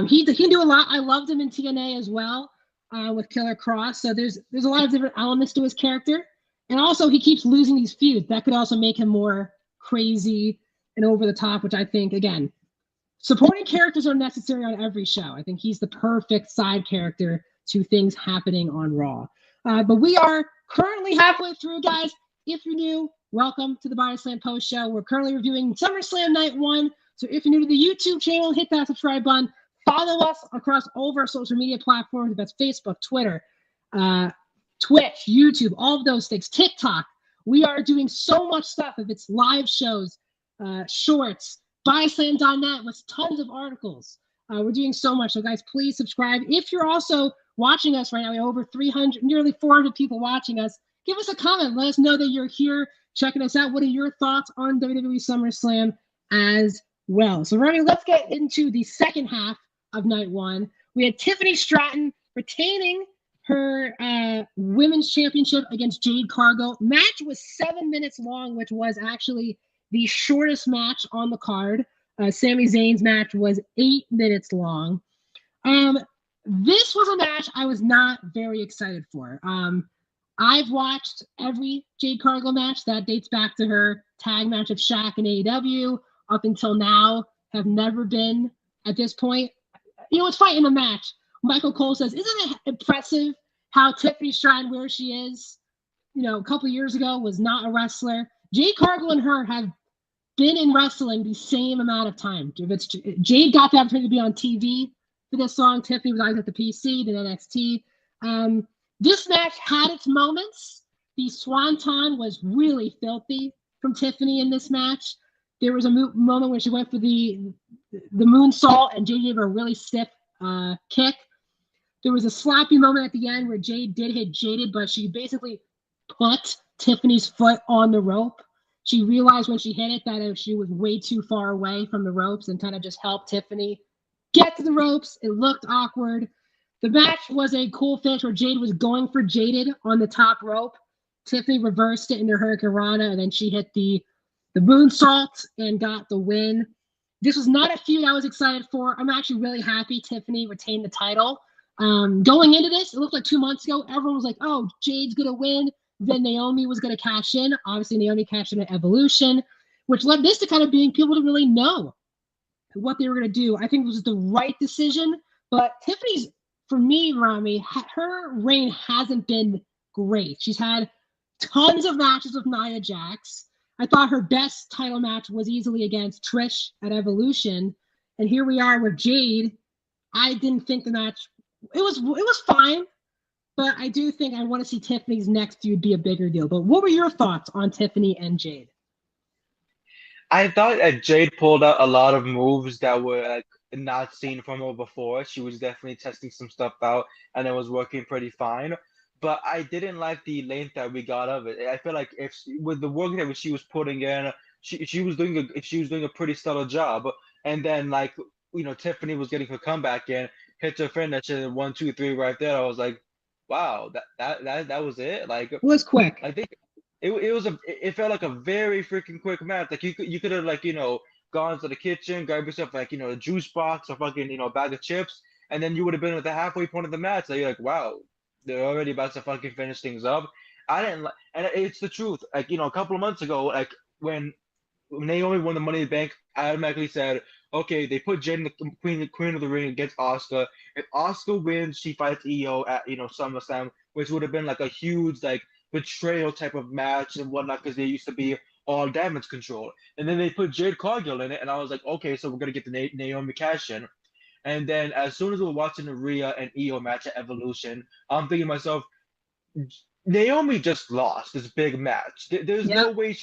he can do a lot. I loved him in TNA as well with Killer Cross. So there's a lot of different elements to his character. And also he keeps losing these feuds. That could also make him more crazy and over the top, which I think, again, supporting characters are necessary on every show. I think he's the perfect side character to things happening on Raw. But we are currently halfway through, guys. If you're new, welcome to the Bodyslam Post Show. We're currently reviewing SummerSlam Night 1. So if you're new to the YouTube channel, hit that subscribe button. Follow us across all of our social media platforms. That's Facebook, Twitter, Twitch, YouTube, all of those things. TikTok. We are doing so much stuff. If it's live shows, shorts, Bodyslam.net with tons of articles. We're doing so much. So guys, please subscribe. If you're also watching us right now, we have over 300, nearly 400 people watching us. Give us a comment. Let us know that you're here checking us out. What are your thoughts on WWE SummerSlam as well? So Rami, let's get into the second half of night 1. We had Tiffany Stratton retaining her women's championship against Jade Cargill. Match was 7 minutes long, which was actually the shortest match on the card. Sami Zayn's match was 8 minutes long. This was a match I was not very excited for. I've watched every Jade Cargill match that dates back to her tag match of Shaq in AEW up until now. Have never been at this point. You know, it's fighting a match. Michael Cole says, isn't it impressive how Tiffany Stratton, where she is, you know, a couple years ago, was not a wrestler? Jade Cargill and her have been in wrestling the same amount of time. Jade got the opportunity to be on TV for this song. Tiffany was always at the PC, then NXT. This match had its moments. The Swanton was really filthy from Tiffany in this match. There was a moment where she went for the moonsault and Jade gave her a really stiff kick. There was a sloppy moment at the end where Jade did hit Jaded, but she basically put Tiffany's foot on the rope. She realized when she hit it that she was way too far away from the ropes and kind of just helped Tiffany get to the ropes. It looked awkward. The match was a cool finish where Jade was going for Jaded on the top rope. Tiffany reversed it into Hurricane Rana, and then she hit the moonsault and got the win. This was not a feud I was excited for. I'm actually really happy Tiffany retained the title. Going into this, it looked like 2 months ago, everyone was like, oh, Jade's going to win. Then Naomi was going to cash in. Obviously, Naomi cashed in at Evolution, which led this to kind of being people didn't really know what they were going to do. I think it was the right decision. But Tiffany's, for me, Rami, her reign hasn't been great. She's had tons of matches with Nia Jax. I thought her best title match was easily against Trish at Evolution. And here we are with Jade. I didn't think the match, it was fine, but I do think I want to see Tiffany's next feud be a bigger deal. But what were your thoughts on Tiffany and Jade? I thought that Jade pulled out a lot of moves that were not seen from her before. She was definitely testing some stuff out, and it was working pretty fine. But I didn't like the length that we got of it. I feel like with the work that she was putting in, she was doing a pretty stellar job. And then Tiffany was getting her comeback in, hit her finish, and 1, 2, 3 right there. I was like, wow, that was it. Like, it was quick. I think it felt like a very freaking quick match. Like you could have gone to the kitchen, grabbed yourself a juice box or fucking bag of chips, and then you would have been at the halfway point of the match. So you're like, wow, they're already about to fucking finish things up. I didn't and it's the truth. A couple of months ago, when Naomi won the Money in the Bank, I automatically said, okay, they put Jade in the Queen of the Ring against Asuka. If Asuka wins, she fights Io at SummerSlam, which would have been like a huge like betrayal type of match and whatnot because they used to be all damage control. And then they put Jade Cargill in it, and I was like, okay, so we're gonna get the Naomi cash in. And then as soon as we were watching the Rhea and Io match at Evolution, I'm thinking to myself, Naomi just lost this big match. There's Yeah. no way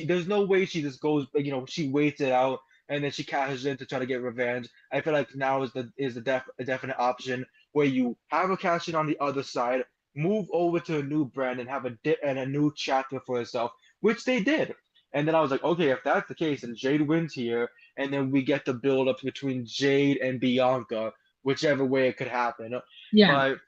there's no way she just goes, she waits it out and then she cashes in to try to get revenge. I feel like now is a definite option where you have a cash in on the other side, move over to a new brand and have a new chapter for herself, which they did. And then I was like, okay, if that's the case, and Jade wins here, and then we get the build up between Jade and Bianca, whichever way it could happen. Yeah. But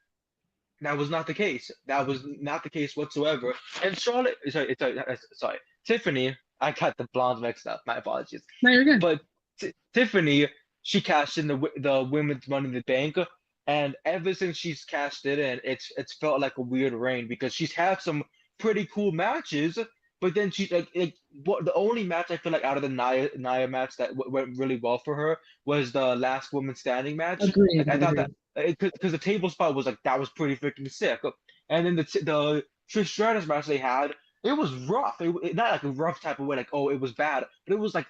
that was not the case. That was not the case whatsoever. And Charlotte, sorry, Tiffany, I got the blondes mixed up. My apologies. No, you're good. But Tiffany, she cashed in the women's Money in the Bank, and ever since she's cashed it in, it's felt like a weird reign because she's had some pretty cool matches, but then she's what the only match I feel like out of the Nia match that went really well for her was the last woman standing match. Agreed. Like I thought Agreed. that because the table spot was like that was pretty freaking sick, and then the Trish Stratus match they had, it was rough. Not like a rough type of way, like oh it was bad, but it was like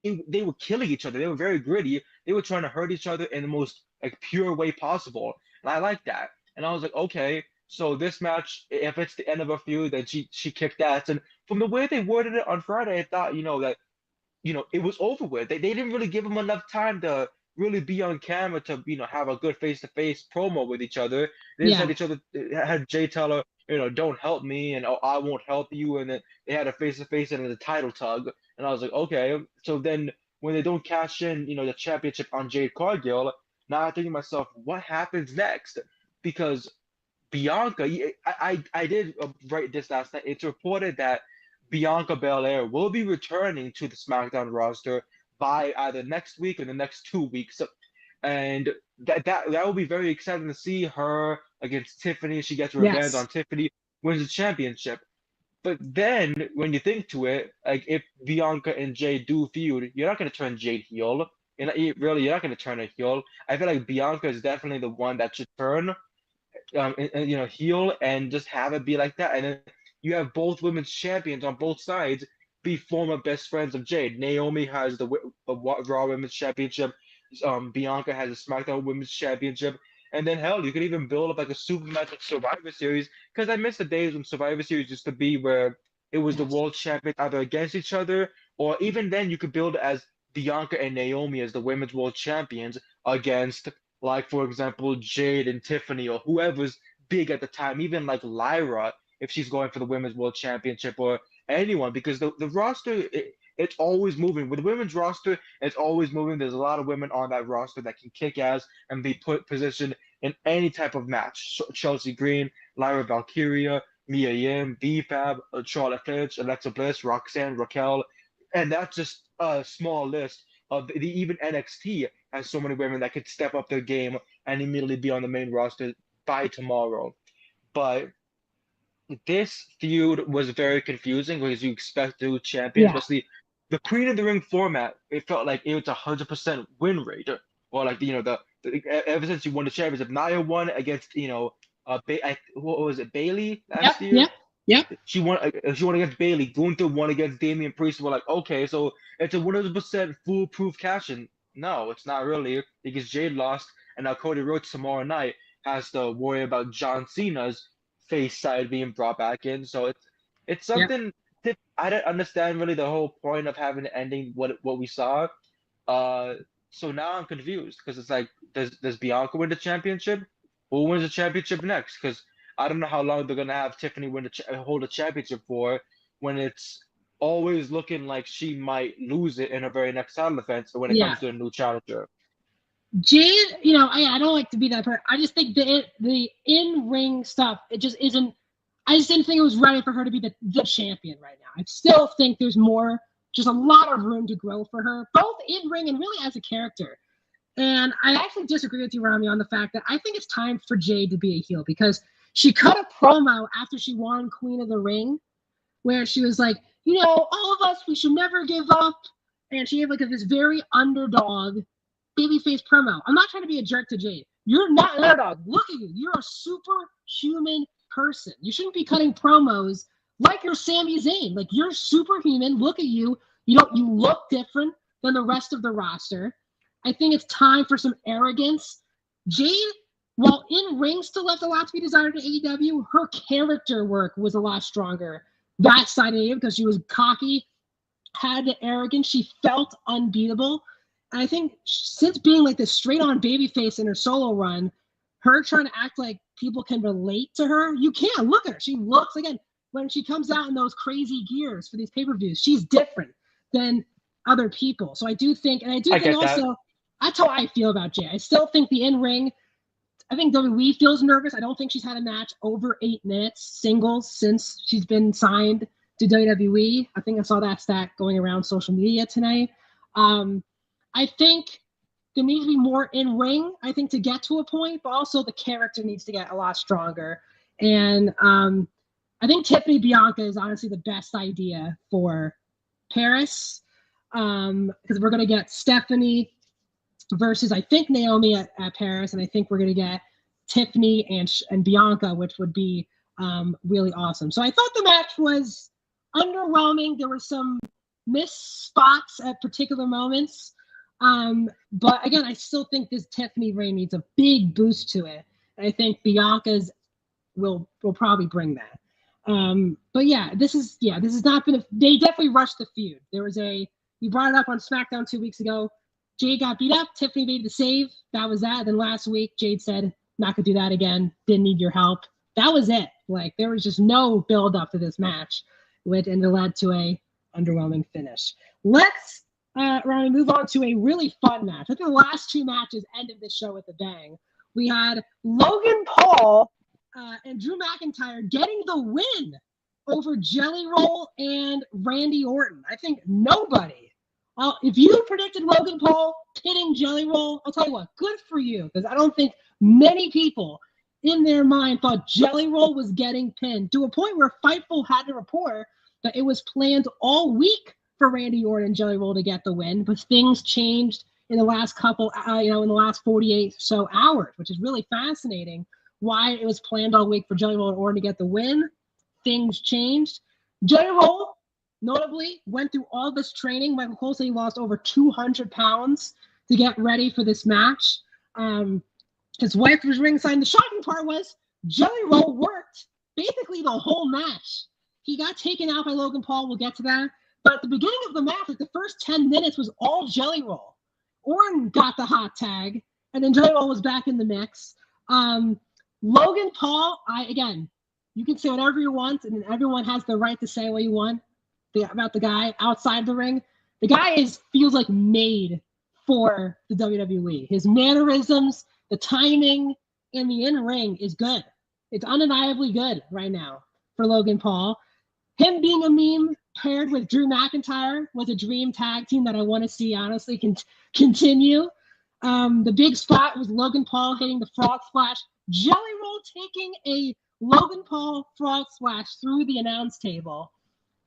they were killing each other. They were very gritty. They were trying to hurt each other in the most like pure way possible, and I like that. And I was like, okay, so this match, if it's the end of a feud, then she kicked ass. And from the way they worded it on Friday, I thought that it was over with. They didn't really give them enough time to really be on camera to have a good face-to-face promo with each other. They just had Yeah. each other had Jay tell her, don't help me, and oh, I won't help you, and then they had a face-to-face and a title tug, and I was like, okay. So then when they don't cash in, the championship on Jade Cargill, now I'm thinking to myself, what happens next? Because Bianca, I did write this last night. It's reported that Bianca Belair will be returning to the SmackDown roster by either next week or the next 2 weeks, and that will be very exciting to see her against Tiffany. She gets revenge Yes. on Tiffany, wins the championship. But then when you think to it, like if Bianca and Jade do feud, you're not going to turn Jade heel. You're not going to turn her heel. I feel like Bianca is definitely the one that should turn heel and just have it be like that. And then you have both women's champions on both sides be former best friends of Jade. Naomi has the Raw Women's Championship. Bianca has the SmackDown Women's Championship. And then hell, you could even build up like a super match like Survivor Series because I miss the days when Survivor Series used to be where it was the world champions either against each other or even then you could build as Bianca and Naomi as the women's world champions against like for example Jade and Tiffany or whoever's big at the time, even like Lyra if she's going for the women's world championship or anyone because the roster it's always moving with the women's roster. It's always moving. There's a lot of women on that roster that can kick ass and be put positioned in any type of match. Chelsea Green, Lyra Valkyria, Mia Yim, B-Fab, Charlotte Flair, Alexa Bliss, Roxanne, Raquel, and that's just a small list of the even NXT has so many women that could step up their game and immediately be on the main roster by tomorrow. But this feud was very confusing because you expect the champion, Yeah. especially the Queen of the Ring format. It felt like it was 100% win rate, or like ever since you won the championship, Nia won against what was it, Bailey Yep. last year? Yep. Yep. She won. She won against Bailey. Gunther won against Damian Priest. We're like, okay, so it's a 100% foolproof cash in. No, it's not really because Jade lost, and now Cody Rhodes tomorrow night has to worry about John Cena's face side being brought back in. So it's Yep. something that I don't understand really the whole point of having the ending what we saw. Uh, so now I'm confused because it's like does Bianca win the championship? Who wins the championship next? Because I don't know how long they're gonna have Tiffany hold the championship for when it's always looking like she might lose it in her very next title defense when it Yeah. comes to a new challenger. Jade, I don't like to be that person. I just think the in-ring stuff, it just isn't. I just didn't think it was ready for her to be the champion right now. I still think there's just a lot of room to grow for her, both in-ring and really as a character. And I actually disagree with you, Rami, on the fact that I think it's time for Jade to be a heel because she cut a promo after she won Queen of the Ring where she was like, all of us, we should never give up. And she gave like this very underdog babyface promo. I'm not trying to be a jerk to Jade. You're not an underdog. Look at you. You're a superhuman person. You shouldn't be cutting promos like you're Sami Zayn. Like, you're superhuman. Look at you. You look different than the rest of the roster. I think it's time for some arrogance. Jade, while in ring still left a lot to be desired in AEW, her character work was a lot stronger that side of AEW because she was cocky, had the arrogance. She felt unbeatable. And I think since being like this straight-on babyface in her solo run, her trying to act like people can relate to her, you can't. Look at her. She looks, again, when she comes out in those crazy gears for these pay-per-views, she's different than other people. So I do think, and I do think also, that's how I feel about Jay. I still think the in-ring, I think WWE feels nervous. I don't think she's had a match over 8 minutes singles since she's been signed to WWE. I think I saw that stat going around social media tonight. I think there needs to be more in ring, I think, to get to a point, but also the character needs to get a lot stronger. And I think Tiffany Bianca is honestly the best idea for Paris, because we're going to get Stephanie versus, I think, Naomi at Paris, and I think we're going to get Tiffany and Bianca, which would be really awesome. So I thought the match was underwhelming. There were some missed spots at particular moments. But again, I still think this Tiffany reign needs a big boost to it. And I think Bianca's will probably bring that. But yeah, this is not been they definitely rushed the feud. There was you brought it up on SmackDown 2 weeks ago. Jade got beat up, Tiffany made the save. That was that. Then last week, Jade said, not gonna do that again, didn't need your help. That was it. Like, there was just no build up to this match, and it led to a underwhelming finish. Let's Rami, move on to a really fun match. I think the last 2 matches ended this show with a bang. We had Logan Paul and Drew McIntyre getting the win over Jelly Roll and Randy Orton. I think nobody. If you predicted Logan Paul pitting Jelly Roll, I'll tell you what, good for you, because I don't think many people in their mind thought Jelly Roll was getting pinned, to a point where Fightful had to report that it was planned all week for Randy Orton and Jelly Roll to get the win, but things changed in the last in the last 48 or so hours, which is really fascinating. Why it was planned all week for Jelly Roll and Orton to get the win. Things changed. Jelly Roll, notably, went through all this training. Michael Cole said he lost over 200 pounds to get ready for this match. His wife was ringside. The shocking part was Jelly Roll worked basically the whole match. He got taken out by Logan Paul. We'll get to that. But at the beginning of the match, like the first 10 minutes was all Jelly Roll. Orton got the hot tag, and then Jelly Roll was back in the mix. Logan Paul, again, you can say whatever you want, and everyone has the right to say what you want about the guy outside the ring. The guy feels like made for the WWE. His mannerisms, the timing, and the in-ring is good. It's undeniably good right now for Logan Paul. Him being a meme paired with Drew McIntyre was a dream tag team that I want to see, honestly, continue. The big spot was Logan Paul hitting the frog splash. Jelly Roll taking a Logan Paul frog splash through the announce table.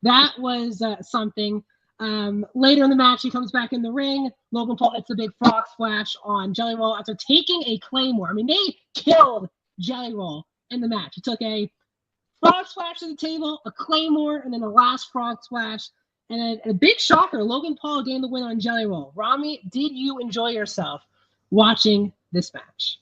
That was something. Later in the match, he comes back in the ring. Logan Paul hits a big frog splash on Jelly Roll after taking a Claymore. I mean, they killed Jelly Roll in the match. He took a frog splash to the table, a Claymore, and then the last frog splash. And a big shocker, Logan Paul gained the win on Jelly Roll. Rami, did you enjoy yourself watching this match?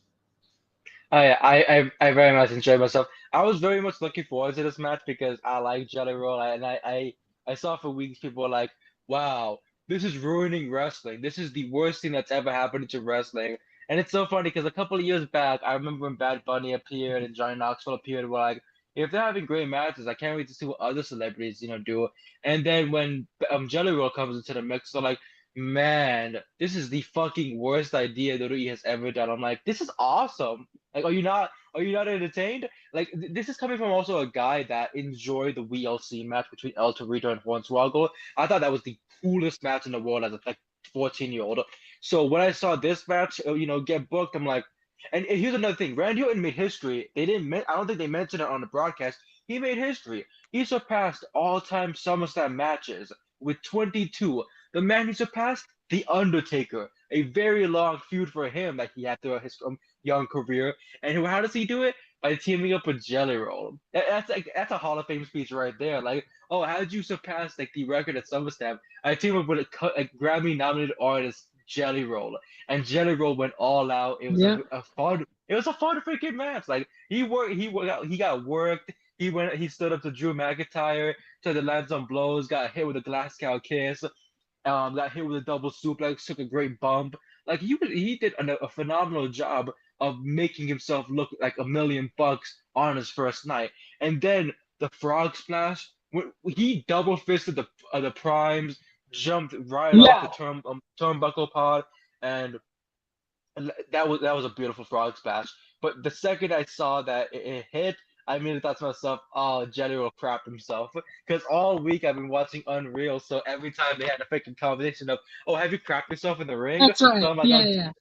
I very much enjoyed myself. I was very much looking forward to this match because I like Jelly Roll, and I saw for weeks people were like, wow, this is ruining wrestling. This is the worst thing that's ever happened to wrestling. And it's so funny because a couple of years back, I remember when Bad Bunny appeared and Johnny Knoxville appeared, we're like, if they're having great matches, I can't wait to see what other celebrities, do. And then when Jelly Roll comes into the mix, they're like, man, this is the fucking worst idea WWE has ever done. I'm like, this is awesome. Like, are you not entertained? Like, this is coming from also a guy that enjoyed the WLC match between El Torito and Hornswoggle. I thought that was the coolest match in the world as a 14-year-old. So when I saw this match, get booked, I'm like, and here's another thing. Randy Orton made history. I don't think they mentioned it on the broadcast. he made history. He surpassed all-time SummerSlam matches with 22. The man he surpassed, The Undertaker, a very long feud for him that he had throughout his young career. And how does he do it? By teaming up with Jelly Roll. That's a Hall of Fame speech right there. Like, oh, how did you surpass like the record at SummerSlam? I teamed up with a Grammy-nominated artist, Jelly Roll, and Jelly Roll went all out. It was Yeah. a fun. It was a fun freaking match. Like he got worked. He stood up to Drew McIntyre, tried to land some blows, got hit with a glass cow kiss, got hit with a double suplex, took a great bump. Like he did a phenomenal job of making himself look like $1,000,000 on his first night. And then the frog splash, he double fisted the primes, jumped right off the Yeah. turnbuckle pod, and that was a beautiful frog splash. But the second I saw that it hit, I immediately thought to myself, "Oh, Jelly will crap himself." Because all week I've been watching Unreal, so every time they had a freaking conversation of, "Oh, have you crapped yourself in the ring?" That's right. So I'm like, Yeah, "Oh, yeah.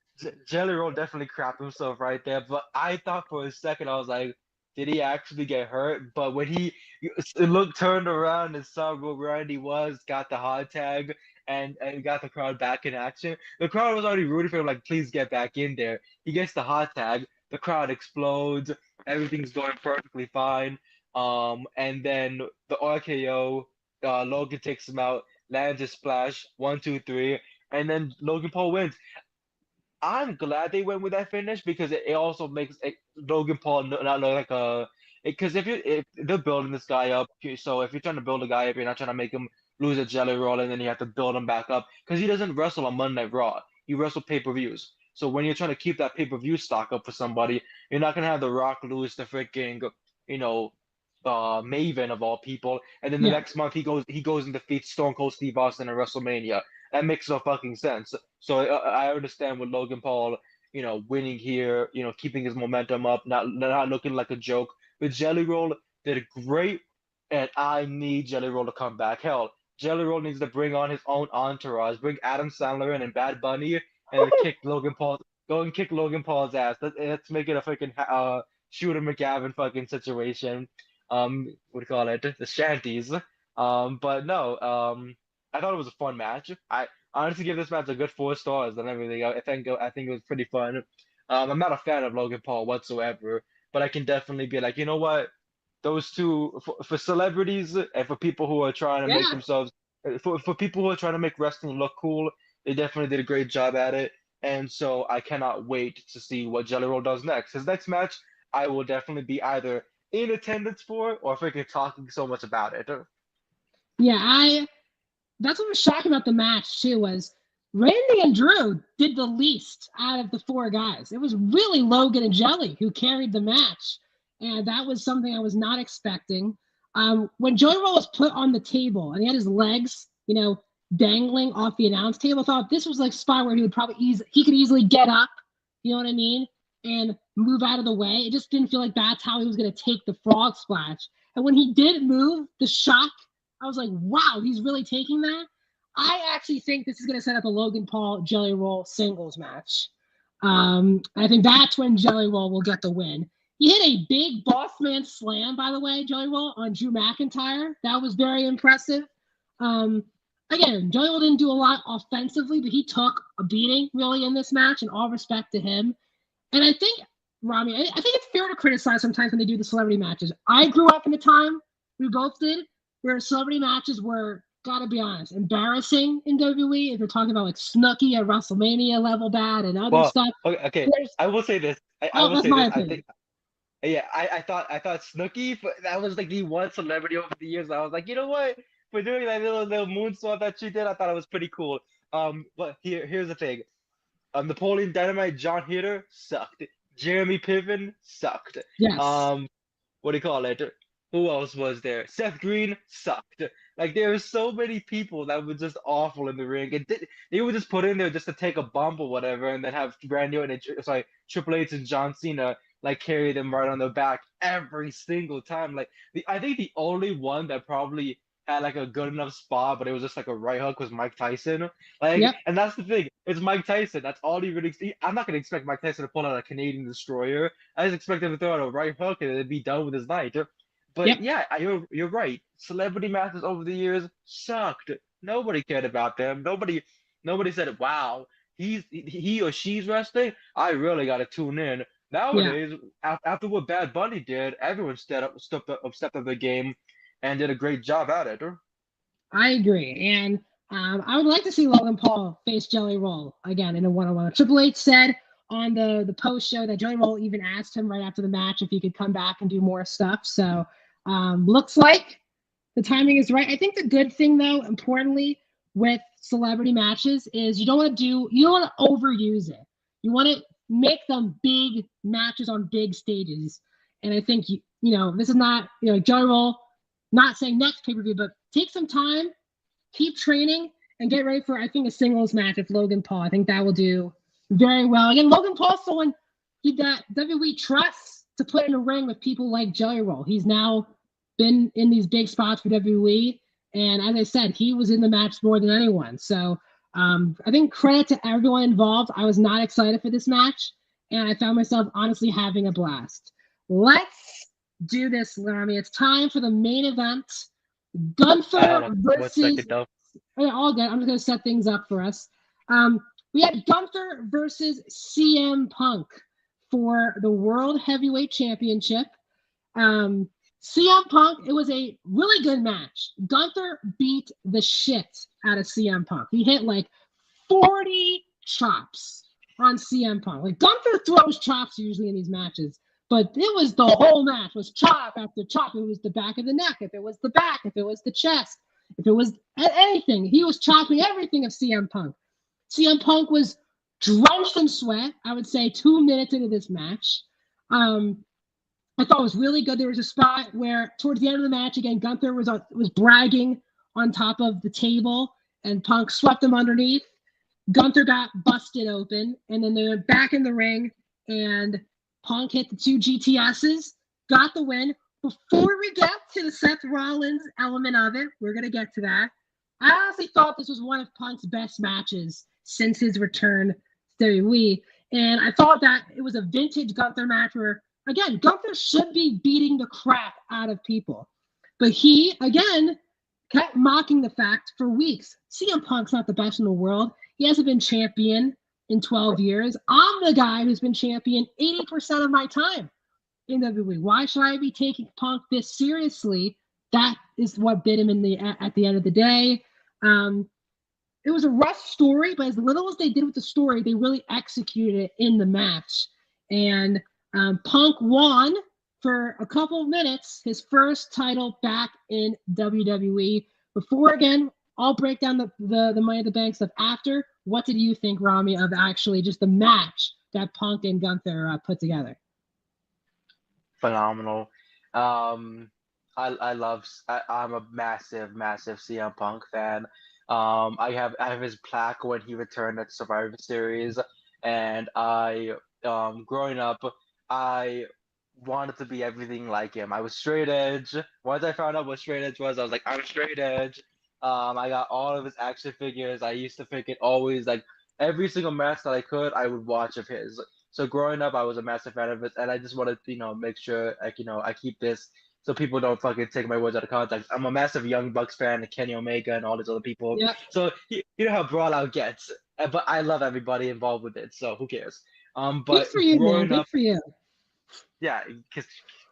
Jelly Roll definitely crapped himself right there." But I thought for a second I was like, "Did he actually get hurt?" But when he turned around and saw where Randy was, got the hot tag, and got the crowd back in action. The crowd was already rooting for him, like, please get back in there. He gets the hot tag, the crowd explodes, everything's going perfectly fine. And then the RKO, Logan takes him out, lands a splash, 1, 2, 3, and then Logan Paul wins. I'm glad they went with that finish because it also makes Logan Paul not look like a. Because if they're building this guy up, so if you're trying to build a guy up, you're not trying to make him lose a Jelly Roll and then you have to build him back up because he doesn't wrestle on Monday Night Raw. He wrestles pay-per-views. So when you're trying to keep that pay-per-view stock up for somebody, you're not gonna have The Rock lose the freaking, you know, Maven of all people, and then the Yeah. next month he goes and defeats Stone Cold Steve Austin at WrestleMania. That makes no fucking sense. So I understand with Logan Paul, winning here, keeping his momentum up, not looking like a joke. But Jelly Roll did great, and I need Jelly Roll to come back. Hell, Jelly Roll needs to bring on his own entourage, bring Adam Sandler in and Bad Bunny, and then go and kick Logan Paul's ass. Let's make it a freaking Shooter McGavin fucking situation. What do you call it? The shanties. But no, I thought it was a fun match. I honestly give this match a good 4 stars and everything. I think it was pretty fun. I'm not a fan of Logan Paul whatsoever, but I can definitely be like, you know what? Those two for celebrities and for people who are trying to make Yeah. themselves for people who are trying to make wrestling look cool, they definitely did a great job at it. And so I cannot wait to see what Jelly Roll does next. His next match, I will definitely be either in attendance for or freaking talking so much about it. Yeah, that's what was shocking about the match too was Randy and Drew did the least out of the 4 guys. It was really Logan and Jelly who carried the match, and that was something I was not expecting. When Joey Roll was put on the table and he had his legs, dangling off the announce table, I thought this was like a spot where he would probably he could easily get up, you know what I mean, and move out of the way. It just didn't feel like that's how he was going to take the frog splash. And when he did move, the shock, I was like, wow, he's really taking that. I actually think this is going to set up a Logan Paul Jelly Roll singles match. I think that's when Jelly Roll will get the win. He hit a big boss man slam, by the way, Jelly Roll, on Drew McIntyre. That was very impressive. Again, Jelly Roll didn't do a lot offensively, but he took a beating really in this match, and all respect to him. And I think, Rami, I think it's fair to criticize sometimes when they do the celebrity matches. I grew up in a time, we both did, where celebrity matches were, gotta be honest, embarrassing in WWE. If you're talking about like Snooki at WrestleMania level bad and other Well, stuff. okay. I will say this. I will That's say my this. I opinion. think yeah, I thought Snooki, but that was like the one celebrity over the years. I was like, you know what? For doing that little moonsault that she did, I thought it was pretty cool. But here's the thing. Napoleon Dynamite, John Hitter sucked. Jeremy Piven sucked. Yes. Um, what do you call it? Who else was there? Seth Green sucked. Like there were so many people that were just awful in the ring. They were just put in there just to take a bump or whatever, and then have Randy and Triple H and John Cena like carry them right on their back every single time. Like I think the only one that probably had like a good enough spot, but it was just like a right hook was Mike Tyson. Like, Yep. and that's the thing. It's Mike Tyson. That's all you really. I'm not gonna expect Mike Tyson to pull out a Canadian destroyer. I just expect him to throw out a right hook and it'd be done with his night. But Yep. yeah, you're right. Celebrity matches over the years sucked. Nobody cared about them. Nobody said, "Wow, he or she's wrestling. I really got to tune in." Yeah. Nowadays, after what Bad Bunny did, everyone stepped up their game, and did a great job at it. I agree. And I would like to see Logan Paul face Jelly Roll again in a one-on-one. Triple H said on the post show that Jelly Roll even asked him right after the match if he could come back and do more stuff. So looks like the timing is right. I think the good thing, though, importantly, with celebrity matches is you don't want to overuse it. You want to make them big matches on big stages. And I think this is not Jelly Roll. Not saying next pay per view, but take some time, keep training, and get ready for I think a singles match with Logan Paul. I think that will do very well. Again, Logan Paul's someone that WWE trusts to put in a ring with people like Jelly Roll. He's now been in these big spots for WWE, and as I said, he was in the match more than anyone. So I think credit to everyone involved. I was not excited for this match, and I found myself honestly having a blast. Let's do this, Rami. It's time for the main event. Hold Gunther on one versus. second though. Oh, yeah, all good. I'm just going to set things up for us. We had Gunther versus CM Punk for the World Heavyweight Championship. CM Punk, it was a really good match. Gunther beat the shit out of CM Punk. He hit like 40 chops on CM Punk. Like Gunther throws chops usually in these matches, but it was the whole match was chop after chop. It was the back of the neck, if it was the back, if it was the chest, if it was anything, he was chopping everything of CM Punk. CM Punk was drenched in sweat, I would say 2 minutes into this match. I thought it was really good. There was a spot where towards the end of the match, again, Gunther was bragging on top of the table, and Punk swept him underneath. Gunther got busted open, and then they went back in the ring, and Punk hit the 2 GTSs, got the win. Before we get to the Seth Rollins element of it, we're going to get to that. I honestly thought this was one of Punk's best matches since his return to WWE, and I thought that it was a vintage Gunther match where, again, Gunther should be beating the crap out of people. But he, again, kept mocking the fact for weeks. CM Punk's not the best in the world. He hasn't been champion in 12 years. I'm the guy who's been champion 80% of my time in WWE. Why should I be taking Punk this seriously? That is what bit him at the end of the day. It was a rough story, but as little as they did with the story, they really executed it in the match. And Punk won for a couple of minutes, his first title back in WWE. Before, again, I'll break down the Money in the Bank stuff after. What did you think, Rami, of actually just the match that Punk and Gunther put together? Phenomenal. I'm a massive CM Punk fan. I have his plaque when he returned at Survivor Series, and growing up, I wanted to be everything like him. I was straight edge. Once I found out what straight edge was, I was like, I'm straight edge. I got all of his action figures. I used to think it always like every single match that I could, I would watch of his. So growing up, I was a massive fan of it, and I just wanted to, make sure, like, I keep this so people don't fucking take my words out of context. I'm a massive Young Bucks fan, Kenny Omega, and all these other people. Yep. So you know how Brawl Out gets, but I love everybody involved with it. So who cares? Good But for you, man. growing Good up, for you. yeah, because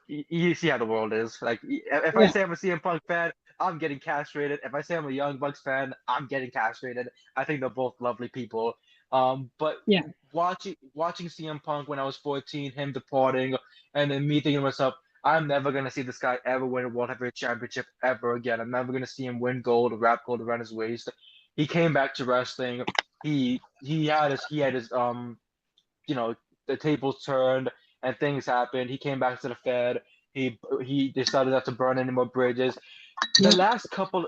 you see how the world is. Like, if I Yeah. say I'm a CM Punk fan, I'm getting castrated. If I say I'm a Young Bucks fan, I'm getting castrated. I think they're both lovely people. But Yeah. watching CM Punk when I was 14, him departing, and then me thinking to myself, I'm never gonna see this guy ever win a World Heavyweight Championship ever again. I'm never gonna see him win gold or wrap gold around his waist. He came back to wrestling. He had his the tables turned and things happened. He came back to the Fed. He decided not to burn any more bridges. The Yeah. last couple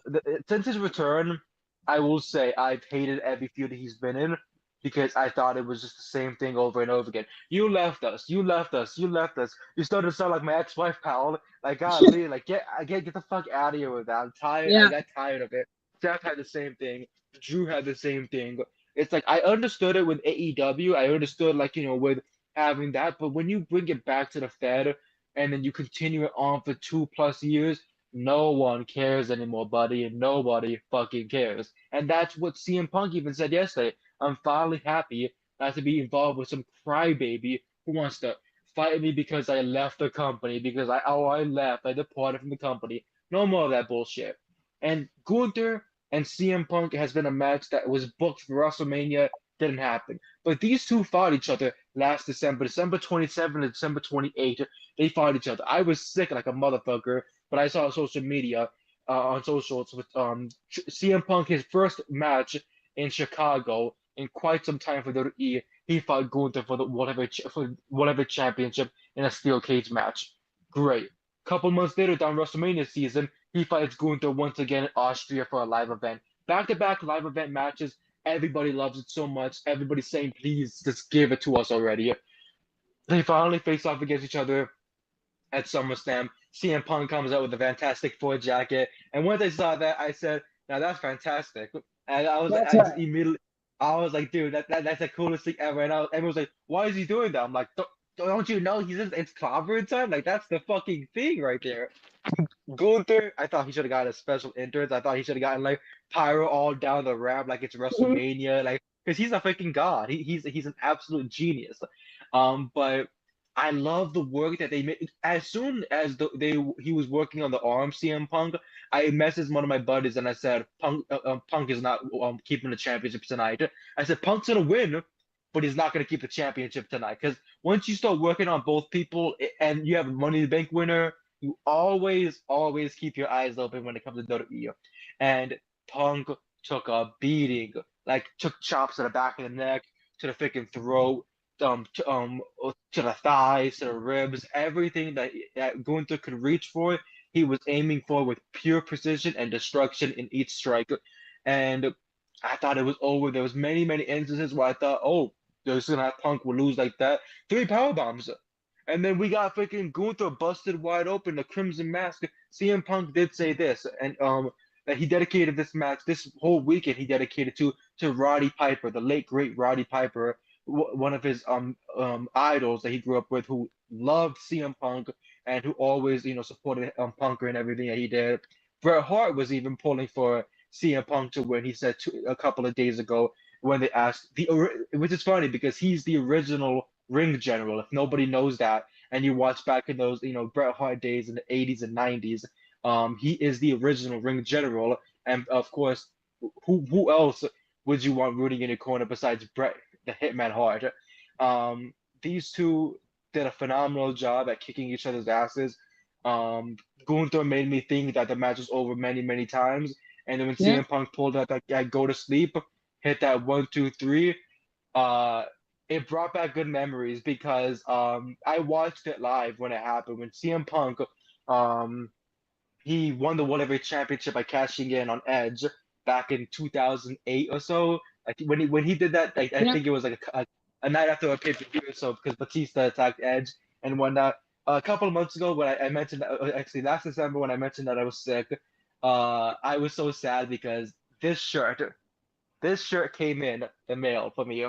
since his return, I will say I've hated every feud he's been in because I thought it was just the same thing over and over again. You left us. You left us. You left us. You started to sound like my ex-wife, pal. Like, golly, like get the fuck out of here with that. I'm tired. I Yeah. got tired of it. Jeff had the same thing. Drew had the same thing. It's like I understood it with AEW. I understood with having that, but when you bring it back to the Fed, and then you continue it on for 2+ years, no one cares anymore, buddy, and nobody fucking cares. And that's what CM Punk even said yesterday. I'm finally happy not to be involved with some crybaby who wants to fight me because I left the company, because I left, I departed from the company. No more of that bullshit. And Gunther and CM Punk has been a match that was booked for WrestleMania, didn't happen. But these two fought each other last December, December 27th and December 28th. They fought each other. I was sick like a motherfucker, but I saw on social media, on socials with CM Punk, his first match in Chicago in quite some time for WWE. He fought Gunther for the whatever championship in a steel cage match. Great. Couple months later, down WrestleMania season, he fights Gunther once again in Austria for a live event. Back-to-back live event matches. Everybody loves it so much. Everybody's saying, please, just give it to us already. They finally face off against each other at SummerSlam. CM Punk comes out with a Fantastic Four jacket, and once I saw that, I said, "Now that's fantastic." And That's I just right. immediately, I was like, "Dude, that's the coolest thing ever." And everyone was like, "Why is he doing that?" I'm like, "Don't you know it's clobbering time? Like that's the fucking thing right there." Gunther, I thought he should have gotten a special entrance. I thought he should have gotten like pyro all down the ramp like it's Mhm. WrestleMania, like because he's a freaking god. He's an absolute genius. But I love the work that they made. As soon as he was working on the arm, CM Punk, I messaged one of my buddies and I said, Punk is not keeping the championship tonight. I said Punk's gonna win, but he's not gonna keep the championship tonight because once you start working on both people and you have a Money in the Bank winner, you always keep your eyes open when it comes to WWE. And Punk took a beating, like took chops to the back of the neck, to the freaking throat, to the thighs, to the ribs, everything that Gunther could reach for, he was aiming for with pure precision and destruction in each strike. And I thought it was over. There was many instances where I thought, oh, there's gonna have Punk will lose like that. 3 power bombs. And then we got freaking Gunther busted wide open, the Crimson Mask. CM Punk did say this, and that he dedicated this match, this whole weekend he dedicated to Roddy Piper, the late great Roddy Piper, one of his idols that he grew up with, who loved CM Punk and who always supported Punker and everything that he did. Bret Hart was even pulling for CM Punk to win. He said a couple of days ago when they asked which is funny because he's the original ring general. If nobody knows that, and you watch back in those Bret Hart days in the 80s and 90s, he is the original ring general, and of course, who else would you want rooting in your corner besides Bret the Hitman Hart? These two did a phenomenal job at kicking each other's asses. Gunther made me think that the match was over many times, and then when Yeah. CM Punk pulled out that guy go to sleep, hit that 1 2 3, uh, it brought back good memories because I watched it live when it happened when CM Punk um he won the whatever championship by cashing in on Edge back in 2008 or so. Like when he did that, like, I Yeah. think it was like a night after a pay-per-view or so because Batista attacked Edge and whatnot. A couple of months ago when I mentioned actually last December when I mentioned that I was sick, I was so sad because this shirt this shirt came in the mail for me,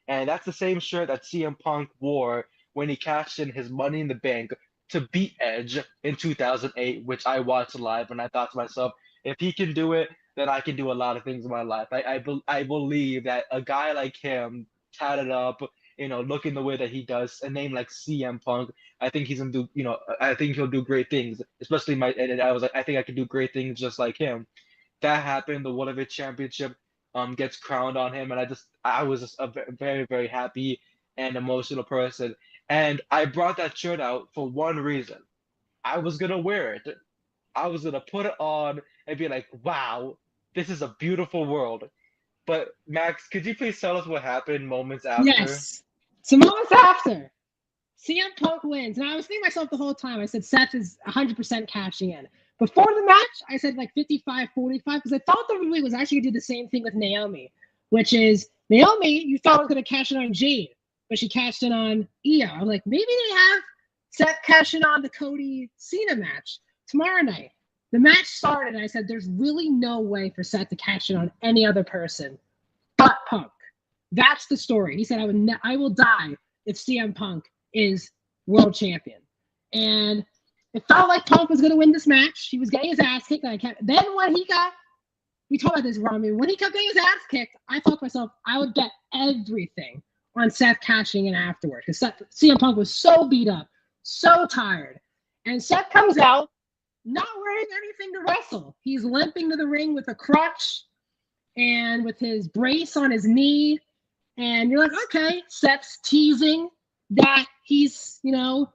and that's the same shirt that CM Punk wore when he cashed in his Money in the Bank to beat Edge in 2008, which I watched live, and I thought to myself, if he can do it, then I can do a lot of things in my life. I believe that a guy like him, tatted up, looking the way that he does, a name like CM Punk, I think he's gonna do, I think he'll do great things, especially and I was like, I think I can do great things just like him. That happened. The Whatever Championship gets crowned on him, and I was just a very happy and emotional person. And I brought that shirt out for one reason. I was gonna wear it. I was gonna put it on and be like, "Wow, this is a beautiful world." But Max, could you please tell us what happened moments after? Yes. So moments after, CM Punk wins. And I was thinking to myself the whole time, I said Seth is 100% cashing in. Before the match, I said like 55-45 because I thought the WWE was actually going to do the same thing with Naomi, which is Naomi, you thought was going to cash in on Jade, but she cashed in on Io. I'm like, maybe they have Seth cashing on the Cody Cena match tomorrow night. The match started, and I said, there's really no way for Seth to cash in on any other person but Punk. That's the story. He said, I will die if CM Punk is world champion. And it felt like Punk was going to win this match. He was getting his ass kicked. Then when we talked about this, Rami, when he kept getting his ass kicked, I thought to myself, I would bet everything on Seth cashing in afterward because CM Punk was so beat up, so tired. And Seth comes out not wearing anything to wrestle. He's limping to the ring with a crutch and with his brace on his knee. And you're like, okay, Seth's teasing that he's, going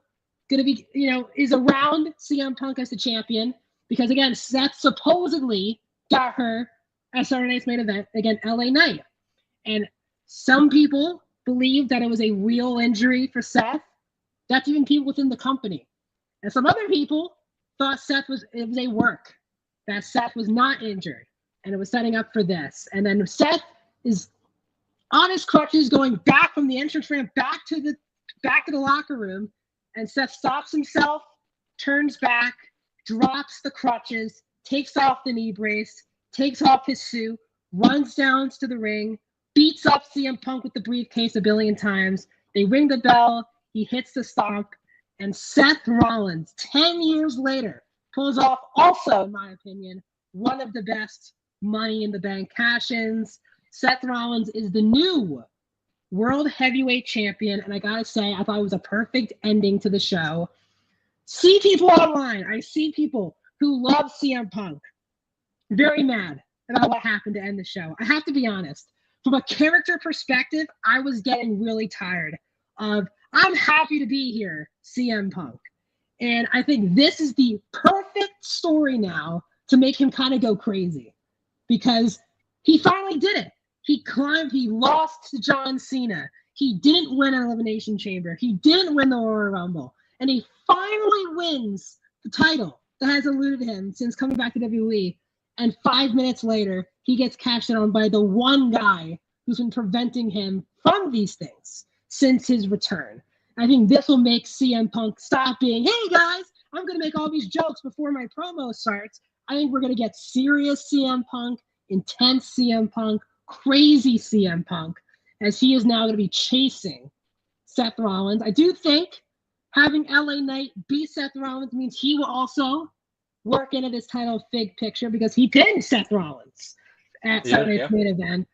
to be, is around CM Punk as the champion. Because, again, Seth supposedly got her at Saturday Night's main event against LA Knight. And some people believe that it was a real injury for Seth. That's even people within the company. And some other people thought it was a work, that Seth was not injured. And it was setting up for this. And then Seth is on his crutches going back from the entrance ramp back to the locker room. And Seth stops himself, turns back, drops the crutches, takes off the knee brace, takes off his suit, runs down to the ring, beats up CM Punk with the briefcase a billion times. They ring the bell. He hits the stomp. And Seth Rollins, 10 years later, pulls off also, in my opinion, one of the best Money in the Bank cash-ins. Seth Rollins is the new World Heavyweight Champion. And I got to say, I thought it was a perfect ending to the show. See people online. I see people who love CM Punk very mad about what happened to end the show. I have to be honest. From a character perspective, I was getting really tired of, I'm happy to be here, CM Punk. And I think this is the perfect story now to make him kind of go crazy. Because he finally did it. He lost to John Cena. He didn't win an Elimination Chamber. He didn't win the Royal Rumble. And he finally wins the title that has eluded him since coming back to WWE. And 5 minutes later, he gets cashed in on by the one guy who's been preventing him from these things since his return. I think this will make CM Punk stop being, hey guys, I'm going to make all these jokes before my promo starts. I think we're going to get serious CM Punk, intense CM Punk, crazy CM Punk, as he is now going to be chasing Seth Rollins. I do think having LA Knight beat Seth Rollins means he will also work into this title fig picture because he pinned Seth Rollins at Saturday's main event.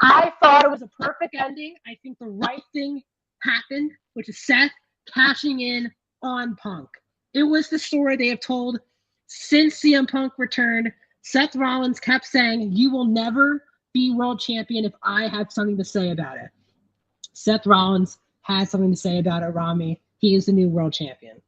I thought it was a perfect ending. I think the right thing happened, which is Seth cashing in on Punk. It was the story they have told since CM Punk returned. Seth Rollins kept saying, you will never be world champion if I have something to say about it. Seth Rollins has something to say about it, Rami. He is the new world champion.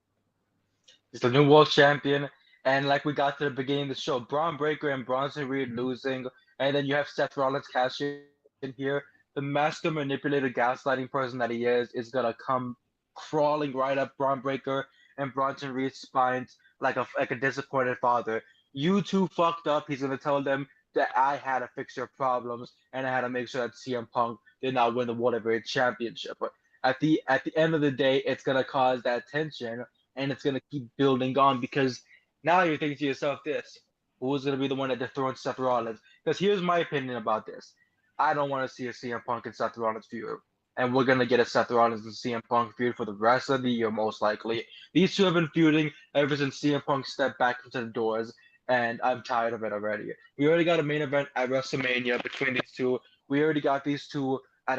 He's the new world champion. And like we got to the beginning of the show, Braun Breaker and Bronson Reed losing. And then you have Seth Rollins cashing in here. The master manipulator gaslighting person that he is going to come crawling right up Braun Breaker and Bronson Reed's spines like a disappointed father. You two fucked up. He's going to tell them that I had to fix your problems and I had to make sure that CM Punk did not win the World Heavyweight Championship. But at the end of the day, it's going to cause that tension and it's going to keep building on because now you're thinking to yourself this, who's going to be the one that dethrones Seth Rollins? Because here's my opinion about this. I don't want to see a CM Punk and Seth Rollins feud. And we're going to get a Seth Rollins and CM Punk feud for the rest of the year, most likely. These two have been feuding ever since CM Punk stepped back into the doors, and I'm tired of it already. We already got a main event at WrestleMania between these two. We already got these two at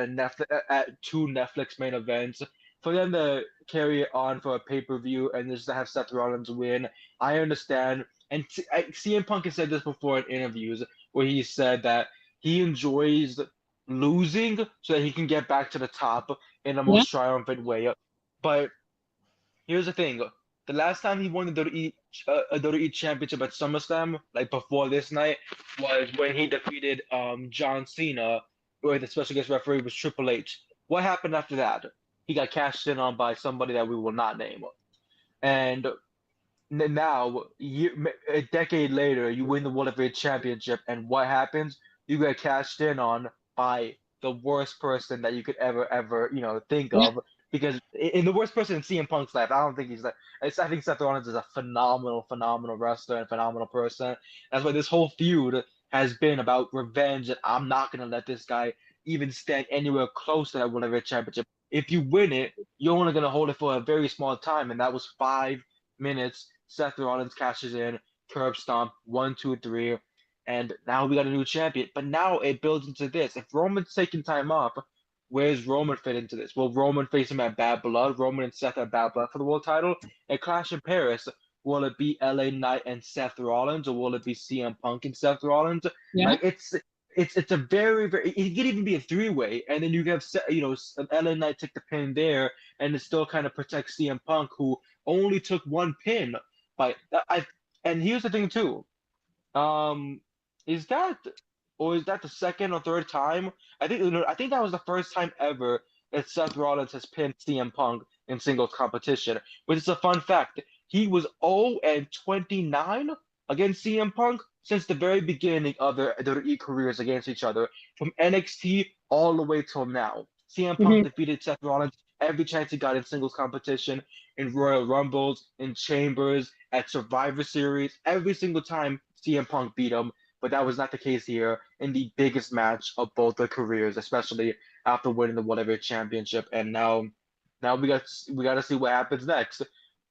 two Netflix main events. For them to carry it on for a pay-per-view and just to have Seth Rollins win, I understand. And CM Punk has said this before in interviews where he said that he enjoys losing so that he can get back to the top in the most triumphant way. But here's the thing. The last time he won the WWE Championship at SummerSlam, like before this night, was when he defeated John Cena, where the special guest referee was Triple H. What happened after that? He got cashed in on by somebody that we will not name. And now, a decade later, you win the World Heavyweight Championship, and what happens? You get cashed in on by the worst person that you could ever think of. Because in the worst person in CM Punk's life, I don't think he's like. I think Seth Rollins is a phenomenal wrestler and phenomenal person. That's why this whole feud has been about revenge, and I'm not gonna let this guy even stand anywhere close to that World Heavyweight Championship. if you win it, you're only gonna hold it for a very small time, and that was 5 minutes. Seth Rollins cashes in, curb stomp, 1, 2, 3, and now we got a new champion. But now it builds into this. If Roman's taking time off, where's Roman fit into this? Will Roman face him at Bad Blood? Roman and Seth at Bad Blood for the world title? And Clash in Paris, will it be LA Knight and Seth Rollins, or will it be CM Punk and Seth Rollins? Yeah. Like it's a very, very, it could even be a three-way, and then you have, LA Knight take the pin there, and it still kind of protects CM Punk, who only took one pin. And here's the thing too, is that the second or third time? I think that was the first time ever that Seth Rollins has pinned CM Punk in singles competition, which is a fun fact. He was 0-29 against CM Punk since the very beginning of their WWE careers against each other, from NXT all the way till now. CM Punk defeated Seth Rollins every chance he got in singles competition, in Royal Rumbles, in Chambers, at Survivor Series. Every single time CM Punk beat him, but that was not the case here in the biggest match of both their careers, especially after winning the whatever championship. And now we got to see what happens next.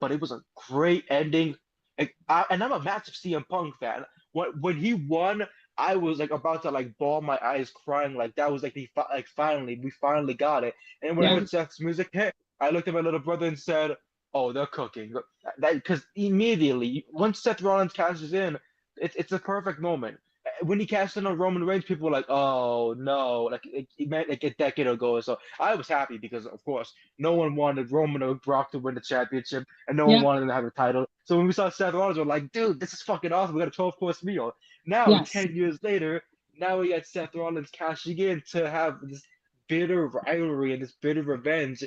But it was a great ending. And I'm a massive CM Punk fan. When he won, I was like about to like bawl my eyes crying. Like that was like we finally got it. And when I heard Seth's music hit, I looked at my little brother and said, "Oh, they're cooking." That because immediately once Seth Rollins cashes in, it's a perfect moment. When he cashed in on Roman Reigns, people were like, "Oh no!" Like it meant like a decade ago. So I was happy because, of course, no one wanted Roman or Brock to win the championship, and no one wanted them to have a title. So when we saw Seth Rollins, we're like, "Dude, this is fucking awesome! We got a 12-course meal." Now, 10 years later, now we got Seth Rollins cashing in to have this bitter rivalry and this bitter revenge.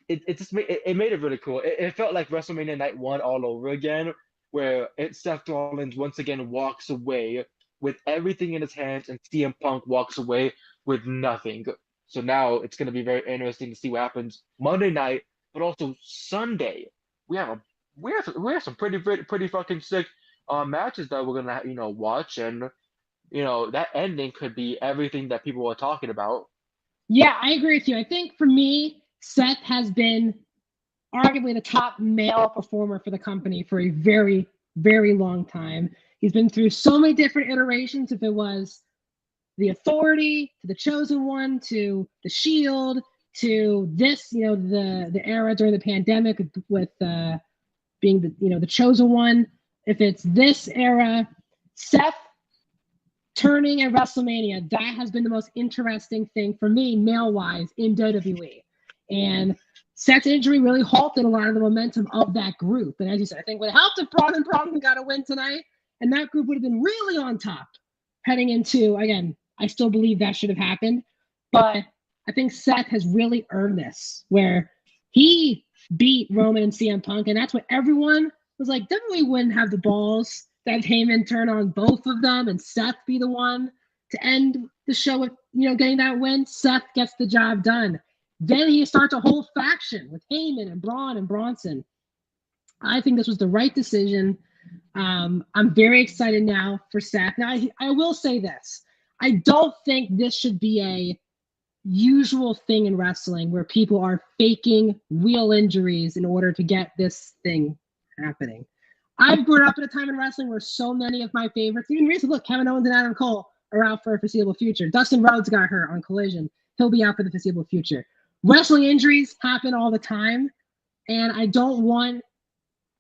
It made it really cool. It felt like WrestleMania Night 1 all over again, where Seth Rollins once again walks away with everything in his hands, and CM Punk walks away with nothing. So now it's going to be very interesting to see what happens Monday night, but also Sunday. We have some pretty fucking sick matches that we're gonna watch, and that ending could be everything that people are talking about. Yeah, I agree with you. I think for me, Seth has been arguably the top male performer for the company for a very, very long time. He's been through so many different iterations. If it was the Authority, to the Chosen One, to the Shield, to this, the era during the pandemic with being the Chosen One. If it's this era, Seth turning at WrestleMania, that has been the most interesting thing for me, male-wise, in WWE. And Seth's injury really halted a lot of the momentum of that group. And as you said, I think it would have helped if Braun and Braun got a win tonight, and that group would have been really on top heading into, again, I still believe that should have happened. But I think Seth has really earned this, where he beat Roman and CM Punk, and that's what everyone was like, WWE wouldn't have the balls to have Heyman turn on both of them and Seth be the one to end the show with, getting that win. Seth gets the job done. Then he starts a whole faction with Heyman and Braun and Bronson. I think this was the right decision. I'm very excited now for Seth. Now, I will say this. I don't think this should be a usual thing in wrestling where people are faking real injuries in order to get this thing happening. I've grown up at a time in wrestling where so many of my favorites, even recently, look, Kevin Owens and Adam Cole are out for a foreseeable future. Dustin Rhodes got hurt on Collision. He'll be out for the foreseeable future. Wrestling injuries happen all the time, and I don't want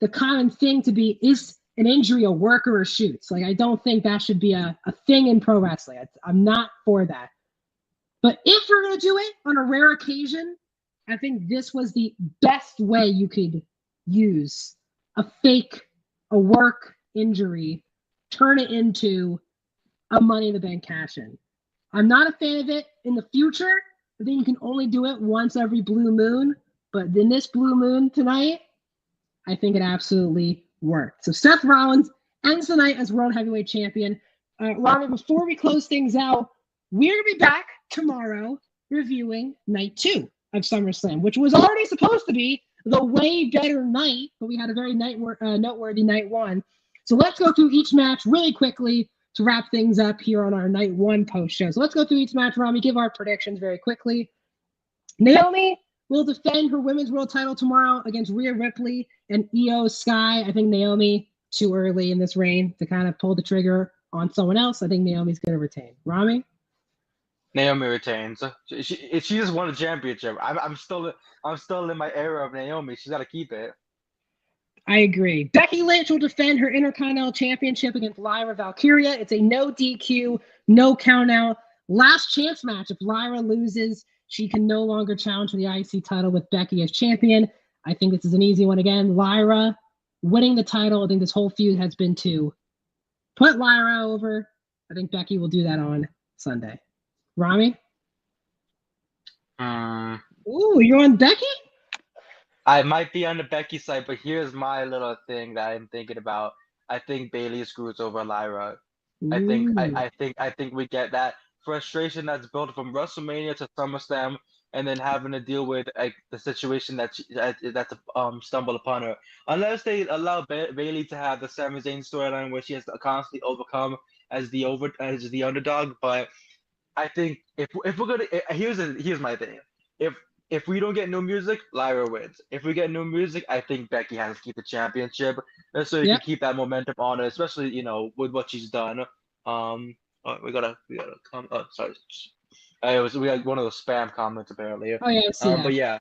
the common thing to be, is an injury a work or a shoot? Like, I don't think that should be a thing in pro wrestling. I'm not for that. But if we're going to do it on a rare occasion, I think this was the best way you could use a fake, a work injury, turn it into a Money in the Bank cash-in. I'm not a fan of it in the future. I think you can only do it once every blue moon. But in this blue moon tonight, I think it absolutely worked. So Seth Rollins ends the night as World Heavyweight Champion. Rami, before we close things out, we're going to be back tomorrow reviewing night 2 of SummerSlam, which was already supposed to be the way better night, but we had a very noteworthy night 1. So let's go through each match really quickly to wrap things up here on our night 1 post show. So let's go through each match, Rami, give our predictions very quickly. Naomi will defend her women's world title tomorrow against Rhea Ripley and Io Sky. I think Naomi too early in this reign to kind of pull the trigger on someone else. I think Naomi's going to retain. Rami? Naomi retains. She just won a championship. I'm still in my era of Naomi. She's got to keep it. I agree. Becky Lynch will defend her Intercontinental Championship against Lyra Valkyria. It's a no DQ, no count out. Last chance match. If Lyra loses, she can no longer challenge for the IC title with Becky as champion. I think this is an easy one again. Lyra winning the title. I think this whole feud has been to put Lyra over. I think Becky will do that on Sunday. Rami? Ooh, you're on Becky? I might be on the Becky side, but here's my little thing that I'm thinking about. I think Bayley screws over Lyra. I think we get that frustration that's built from WrestleMania to SummerSlam, and then having to deal with like the situation that's stumbled upon her. Unless they allow Bayley to have the Sami Zayn storyline where she has to constantly overcome as the underdog, but I think if we're gonna here's my thing. If we don't get new music, Lyra wins. If we get new music, I think Becky has to keep the championship, so you can keep that momentum on it, especially with what she's done. We gotta come. Oh, sorry. We had one of those spam comments apparently. Oh yeah, I see that. But yeah,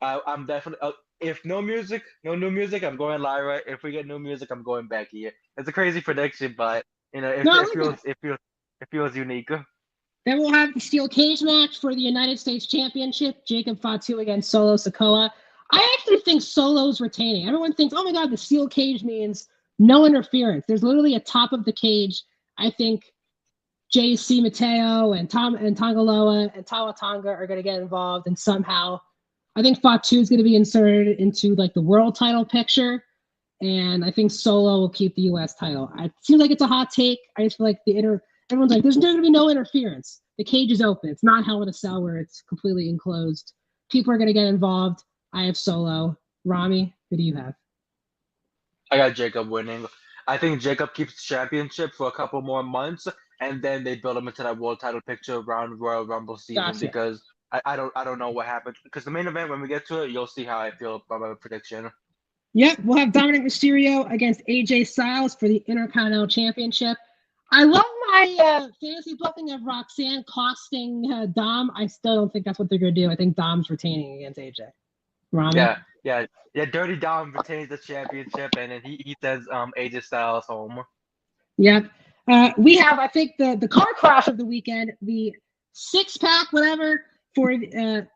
I'm definitely. If no new music, I'm going Lyra. If we get new music, I'm going Becky. It's a crazy prediction, but it feels unique. Then we'll have the steel cage match for the United States Championship. Jacob Fatu against Solo Sikoa. I actually think Solo's retaining. Everyone thinks, oh my God, the steel cage means no interference. There's literally a top of the cage. I think JC Mateo and Tangaloa and Tawatonga are going to get involved, and somehow I think Fatu is going to be inserted into like the world title picture, and I think Solo will keep the U.S. title. It seems like it's a hot take. I just feel like everyone's like, there's going to be no interference. The cage is open. It's not Hell in a Cell where it's completely enclosed. People are going to get involved. I have Solo. Rami, who do you have? I got Jacob winning. I think Jacob keeps the championship for a couple more months, and then they build him into that world title picture around Royal Rumble season because I don't know what happened. Because the main event, when we get to it, you'll see how I feel about my prediction. Yep, we'll have Dominic Mysterio against AJ Styles for the Intercontinental Championship. I love my fantasy booking of Roxanne costing Dom. I still don't think that's what they're going to do. I think Dom's retaining against AJ. Rami? Yeah. Dirty Dom retains the championship, and then he sends AJ Styles home. Yep. We have, I think, the car crash of the weekend, the six-pack, whatever, for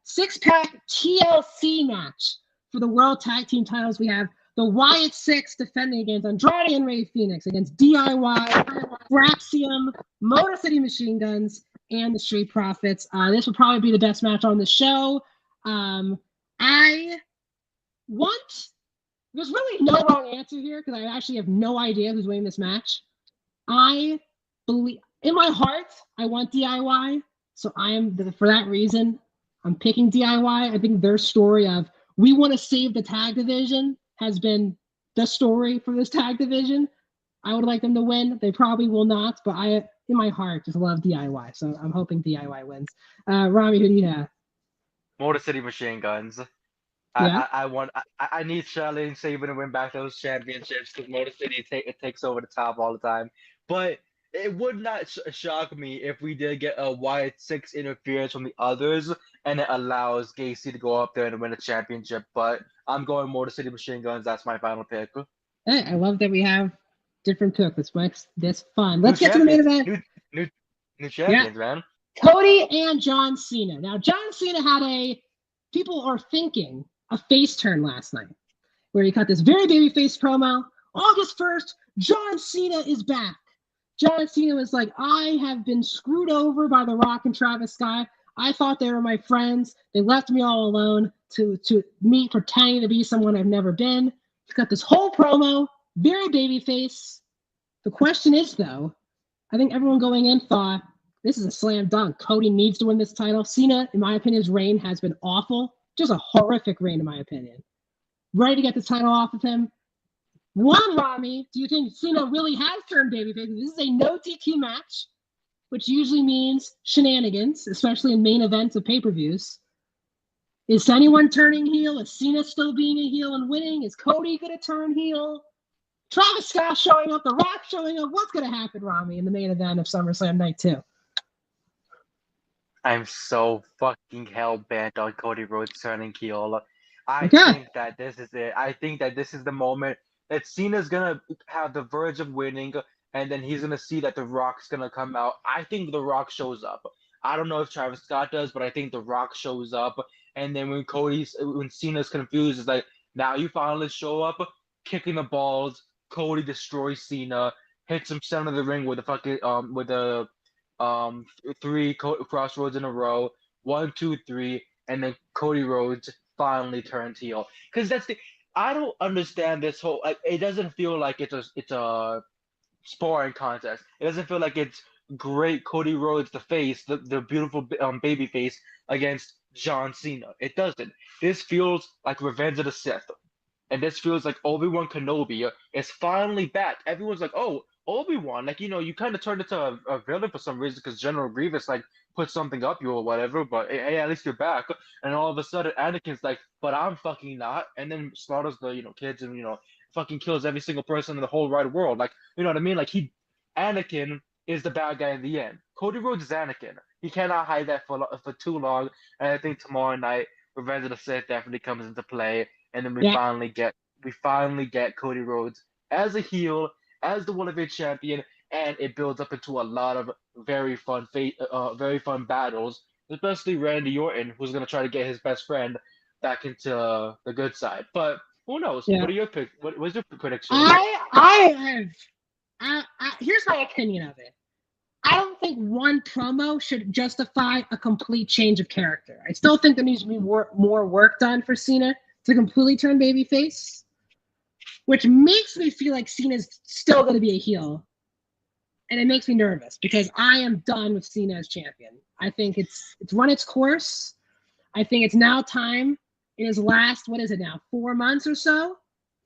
six-pack TLC match for the World Tag Team titles. We have the Wyatt Six defending against Andrade and Rey Fenix, against DIY, Braxium, Motor City Machine Guns, and the Street Profits. This will probably be the best match on the show. There's really no wrong answer here because I actually have no idea who's winning this match. I believe, in my heart, I want DIY. So for that reason, I'm picking DIY. I think their story of we want to save the tag division has been the story for this tag division. I would like them to win. They probably will not, but I, in my heart, just love DIY. So I'm hoping DIY wins. Rami, who do you have? Motor City Machine Guns. Yeah. I need Charlene Saban to win back those championships because Motor City takes over the top all the time. But it would not shock me if we did get a Wyatt Six interference from the others, and it allows Gacy to go up there and win a championship. But I'm going Motor City Machine Guns. That's my final pick. Hey, I love that we have different picks. This makes this fun. Let's get to the main event. New champions, man. Cody and John Cena. Now, John Cena had people are thinking, a face turn last night, where he cut this very babyface promo. August 1st, John Cena is back. John Cena was like, I have been screwed over by The Rock and Travis Scott. I thought they were my friends. They left me all alone to me pretending to be someone I've never been. He's got this whole promo, very babyface. The question is, though, I think everyone going in thought, this is a slam dunk. Cody needs to win this title. Cena, in my opinion, his reign has been awful. Just a horrific reign, in my opinion. Ready to get the title off of him. One, Rami, do you think Cena really has turned babyface? This is a no DQ match, which usually means shenanigans, especially in main events of pay-per-views. Is anyone turning heel? Is Cena still being a heel and winning? Is Cody going to turn heel? Travis Scott showing up, The Rock showing up. What's going to happen, Rami, in the main event of SummerSlam Night 2? I'm so fucking hell-bent on Cody Rhodes turning heel. I Okay. think that this is it. I think that this is the moment that Cena's gonna have the verge of winning, and then he's gonna see that The Rock's gonna come out. I think The Rock shows up. I don't know if Travis Scott does, but I think The Rock shows up. And then when Cena's confused, it's like, now you finally show up, kicking the balls. Cody destroys Cena, hits him center of the ring with a fucking with a 3 crossroads in a row, 1, 2, 3, and then Cody Rhodes finally turns heel. Because I don't understand this whole, like, it doesn't feel like it's a sparring contest. It doesn't feel like it's great Cody Rhodes, the face, the beautiful baby face against John Cena. It doesn't. This feels like Revenge of the Sith. And this feels like Obi-Wan Kenobi is finally back. Everyone's like, oh, Obi-Wan, like, you kind of turned into a villain for some reason because General Grievous, like, put something up you or whatever, but hey, at least you're back. And all of a sudden, Anakin's like, but I'm fucking not. And then slaughters the, kids and, fucking kills every single person in the whole wide world. Like, you know what I mean? Like, Anakin is the bad guy in the end. Cody Rhodes is Anakin. He cannot hide that for too long. And I think tomorrow night, Revenge of the Sith definitely comes into play. And then we finally get Cody Rhodes as a heel, as the World Champion, and it builds up into a lot of very fun battles, especially Randy Orton, who's gonna try to get his best friend back into the good side. But who knows? Yeah. What are your picks? What's your prediction? Here's my opinion of it. I don't think one promo should justify a complete change of character. I still think there needs to be more work done for Cena to completely turn babyface, which makes me feel like Cena's still going to be a heel. And it makes me nervous because I am done with Cena as champion. I think it's run its course. I think it's now time in his last, 4 months or so,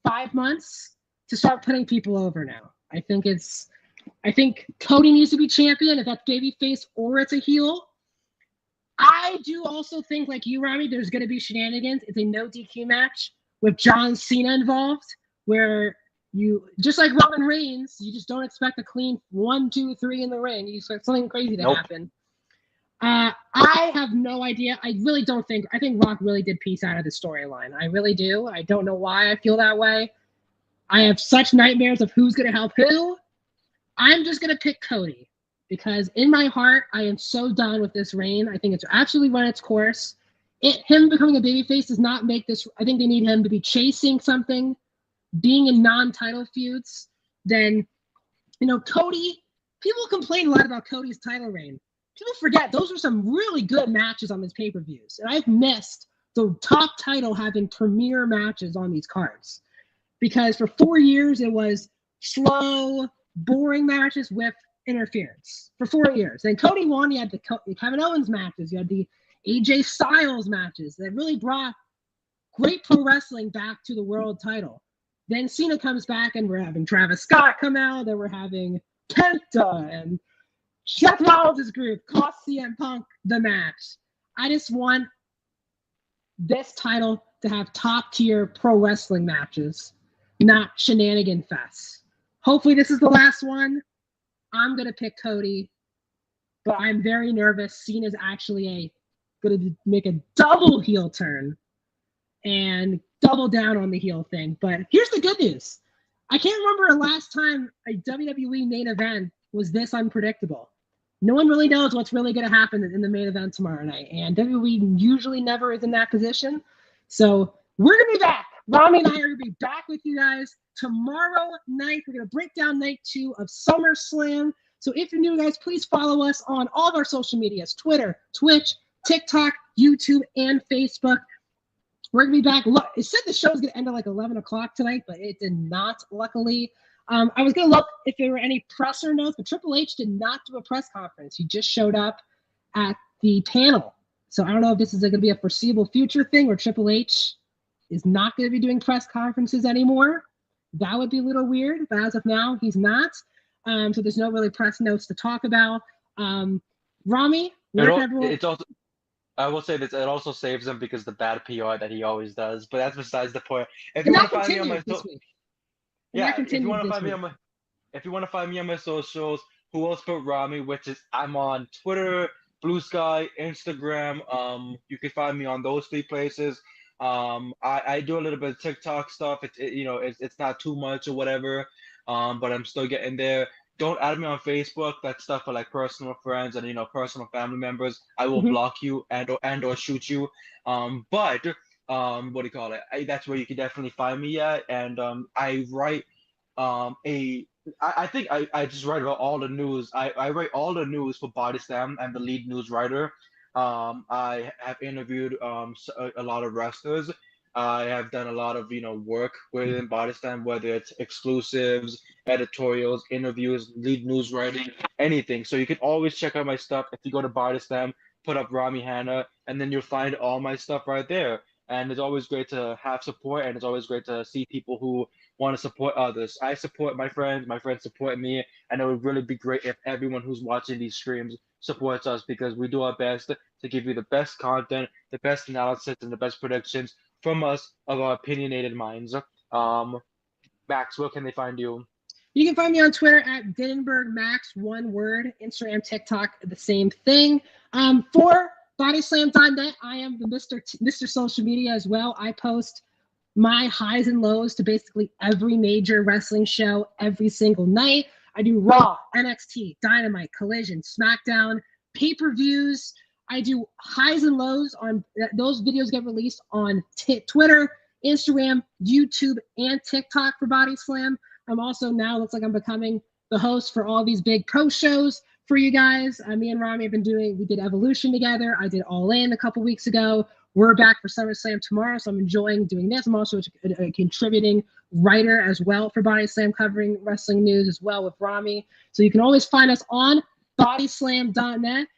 5 months, to start putting people over now. I think Cody needs to be champion if that's babyface or it's a heel. I do also think, like you, Rami, there's going to be shenanigans. It's a no DQ match with John Cena involved, where you, just like Roman Reigns, you just don't expect a clean 1, 2, 3 in the ring. You expect something crazy to happen. I have no idea. I think Rock really did piece out of the storyline. I really do. I don't know why I feel that way. I have such nightmares of who's going to help who. I'm just going to pick Cody because in my heart, I am so done with this reign. I think it's absolutely run its course. Him becoming a babyface does not make this. I think they need him to be chasing something, being in non-title feuds. Then, Cody, people complain a lot about Cody's title reign. People forget those were some really good matches on these pay-per-views. And I've missed the top title having premier matches on these cards. Because for 4 years, it was slow, boring matches with interference. For 4 years. Then Cody won. You had the Kevin Owens matches. You had the AJ Styles matches that really brought great pro wrestling back to the world title. Then Cena comes back, and we're having Travis Scott come out. Then we're having Kenta and Seth Rollins' group cost CM Punk the match. I just want this title to have top-tier pro wrestling matches, not shenanigan fests. Hopefully this is the last one. I'm going to pick Cody, but I'm very nervous. Cena's actually going to make a double heel turn and double down on the heel thing. But here's the good news. I can't remember the last time a WWE main event was this unpredictable. No one really knows what's really going to happen in the main event tomorrow night. And WWE usually never is in that position. So we're going to be back. Rami and I are going to be back with you guys tomorrow night. We're going to break down night 2 of SummerSlam. So if you're new, guys, please follow us on all of our social medias, Twitter, Twitch, TikTok, YouTube, and Facebook. We're going to be back. Look, it said the show was going to end at like 11 o'clock tonight, but it did not, luckily. I was going to look if there were any presser notes, but Triple H did not do a press conference. He just showed up at the panel. So I don't know if this is going to be a foreseeable future thing or Triple H is not going to be doing press conferences anymore. That would be a little weird, but as of now, he's not. So there's no really press notes to talk about. Rami, where can everyone... I will say this, it also saves him because the bad PR that he always does. But that's besides the point. If you And want that to find me on my continued this week. And that yeah, if you continued want to this find me week. on my if you want to find me on my socials, who else but Rami, which is I'm on Twitter, Blue Sky, Instagram. You can find me on those three places. I do a little bit of TikTok stuff. It's not too much or whatever. But I'm still getting there. Don't add me on Facebook. That's stuff for like personal friends and personal family members. I will Mhm. block you and or shoot you. But what do you call it? That's where you can definitely find me at. And I write a I think I just write about all the news. I write all the news for Bodyslam. I'm the lead news writer. I have interviewed a lot of wrestlers. I have done a lot of work within Bodyslam, whether it's exclusives, editorials, interviews, lead news writing, anything. So you can always check out my stuff if you go to Bodyslam, put up Rami Hanna, and then you'll find all my stuff right there. And it's always great to have support, and it's always great to see people who want to support others. I support my friends support me, and it would really be great if everyone who's watching these streams supports us because we do our best to give you the best content, the best analysis, and the best predictions from us of our opinionated minds. Um, Max, where can they find you? You can find me on Twitter at Dinenberg Max, one word. Instagram, TikTok, the same thing. For Bodyslam.net, I am the Mr. Social Media as well. I post my highs and lows to basically every major wrestling show every single night. I do Raw, NXT, Dynamite, Collision, SmackDown, pay-per-views. I do highs and lows on those videos get released on Twitter, Instagram, YouTube, and TikTok for Bodyslam. I'm also now looks like I'm becoming the host for all these big pro shows for you guys. Me and Rami have been we did Evolution together. I did All In a couple weeks ago. We're back for SummerSlam tomorrow, so I'm enjoying doing this. I'm also a contributing writer as well for Bodyslam, covering wrestling news as well with Rami. So you can always find us on bodyslam.net.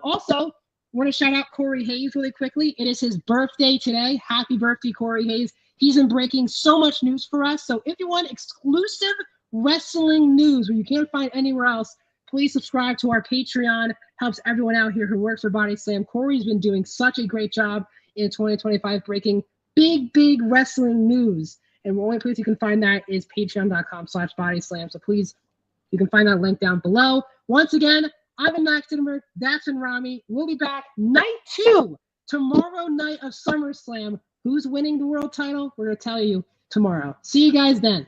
Also, want to shout out Corey Hayes really quickly. It is his birthday today. Happy birthday, Corey Hayes. He's been breaking so much news for us. So if you want exclusive wrestling news where you can't find anywhere else, please subscribe to our Patreon. Helps everyone out here who works for Bodyslam. Corey's been doing such a great job in 2025 breaking big wrestling news. And the only place you can find that is patreon.com/bodyslam. So please, you can find that link down below. Once again, I've been Max Dinenberg. That's been Rami. We'll be back night 2 tomorrow night of SummerSlam. Who's winning the world title? We're going to tell you tomorrow. See you guys then.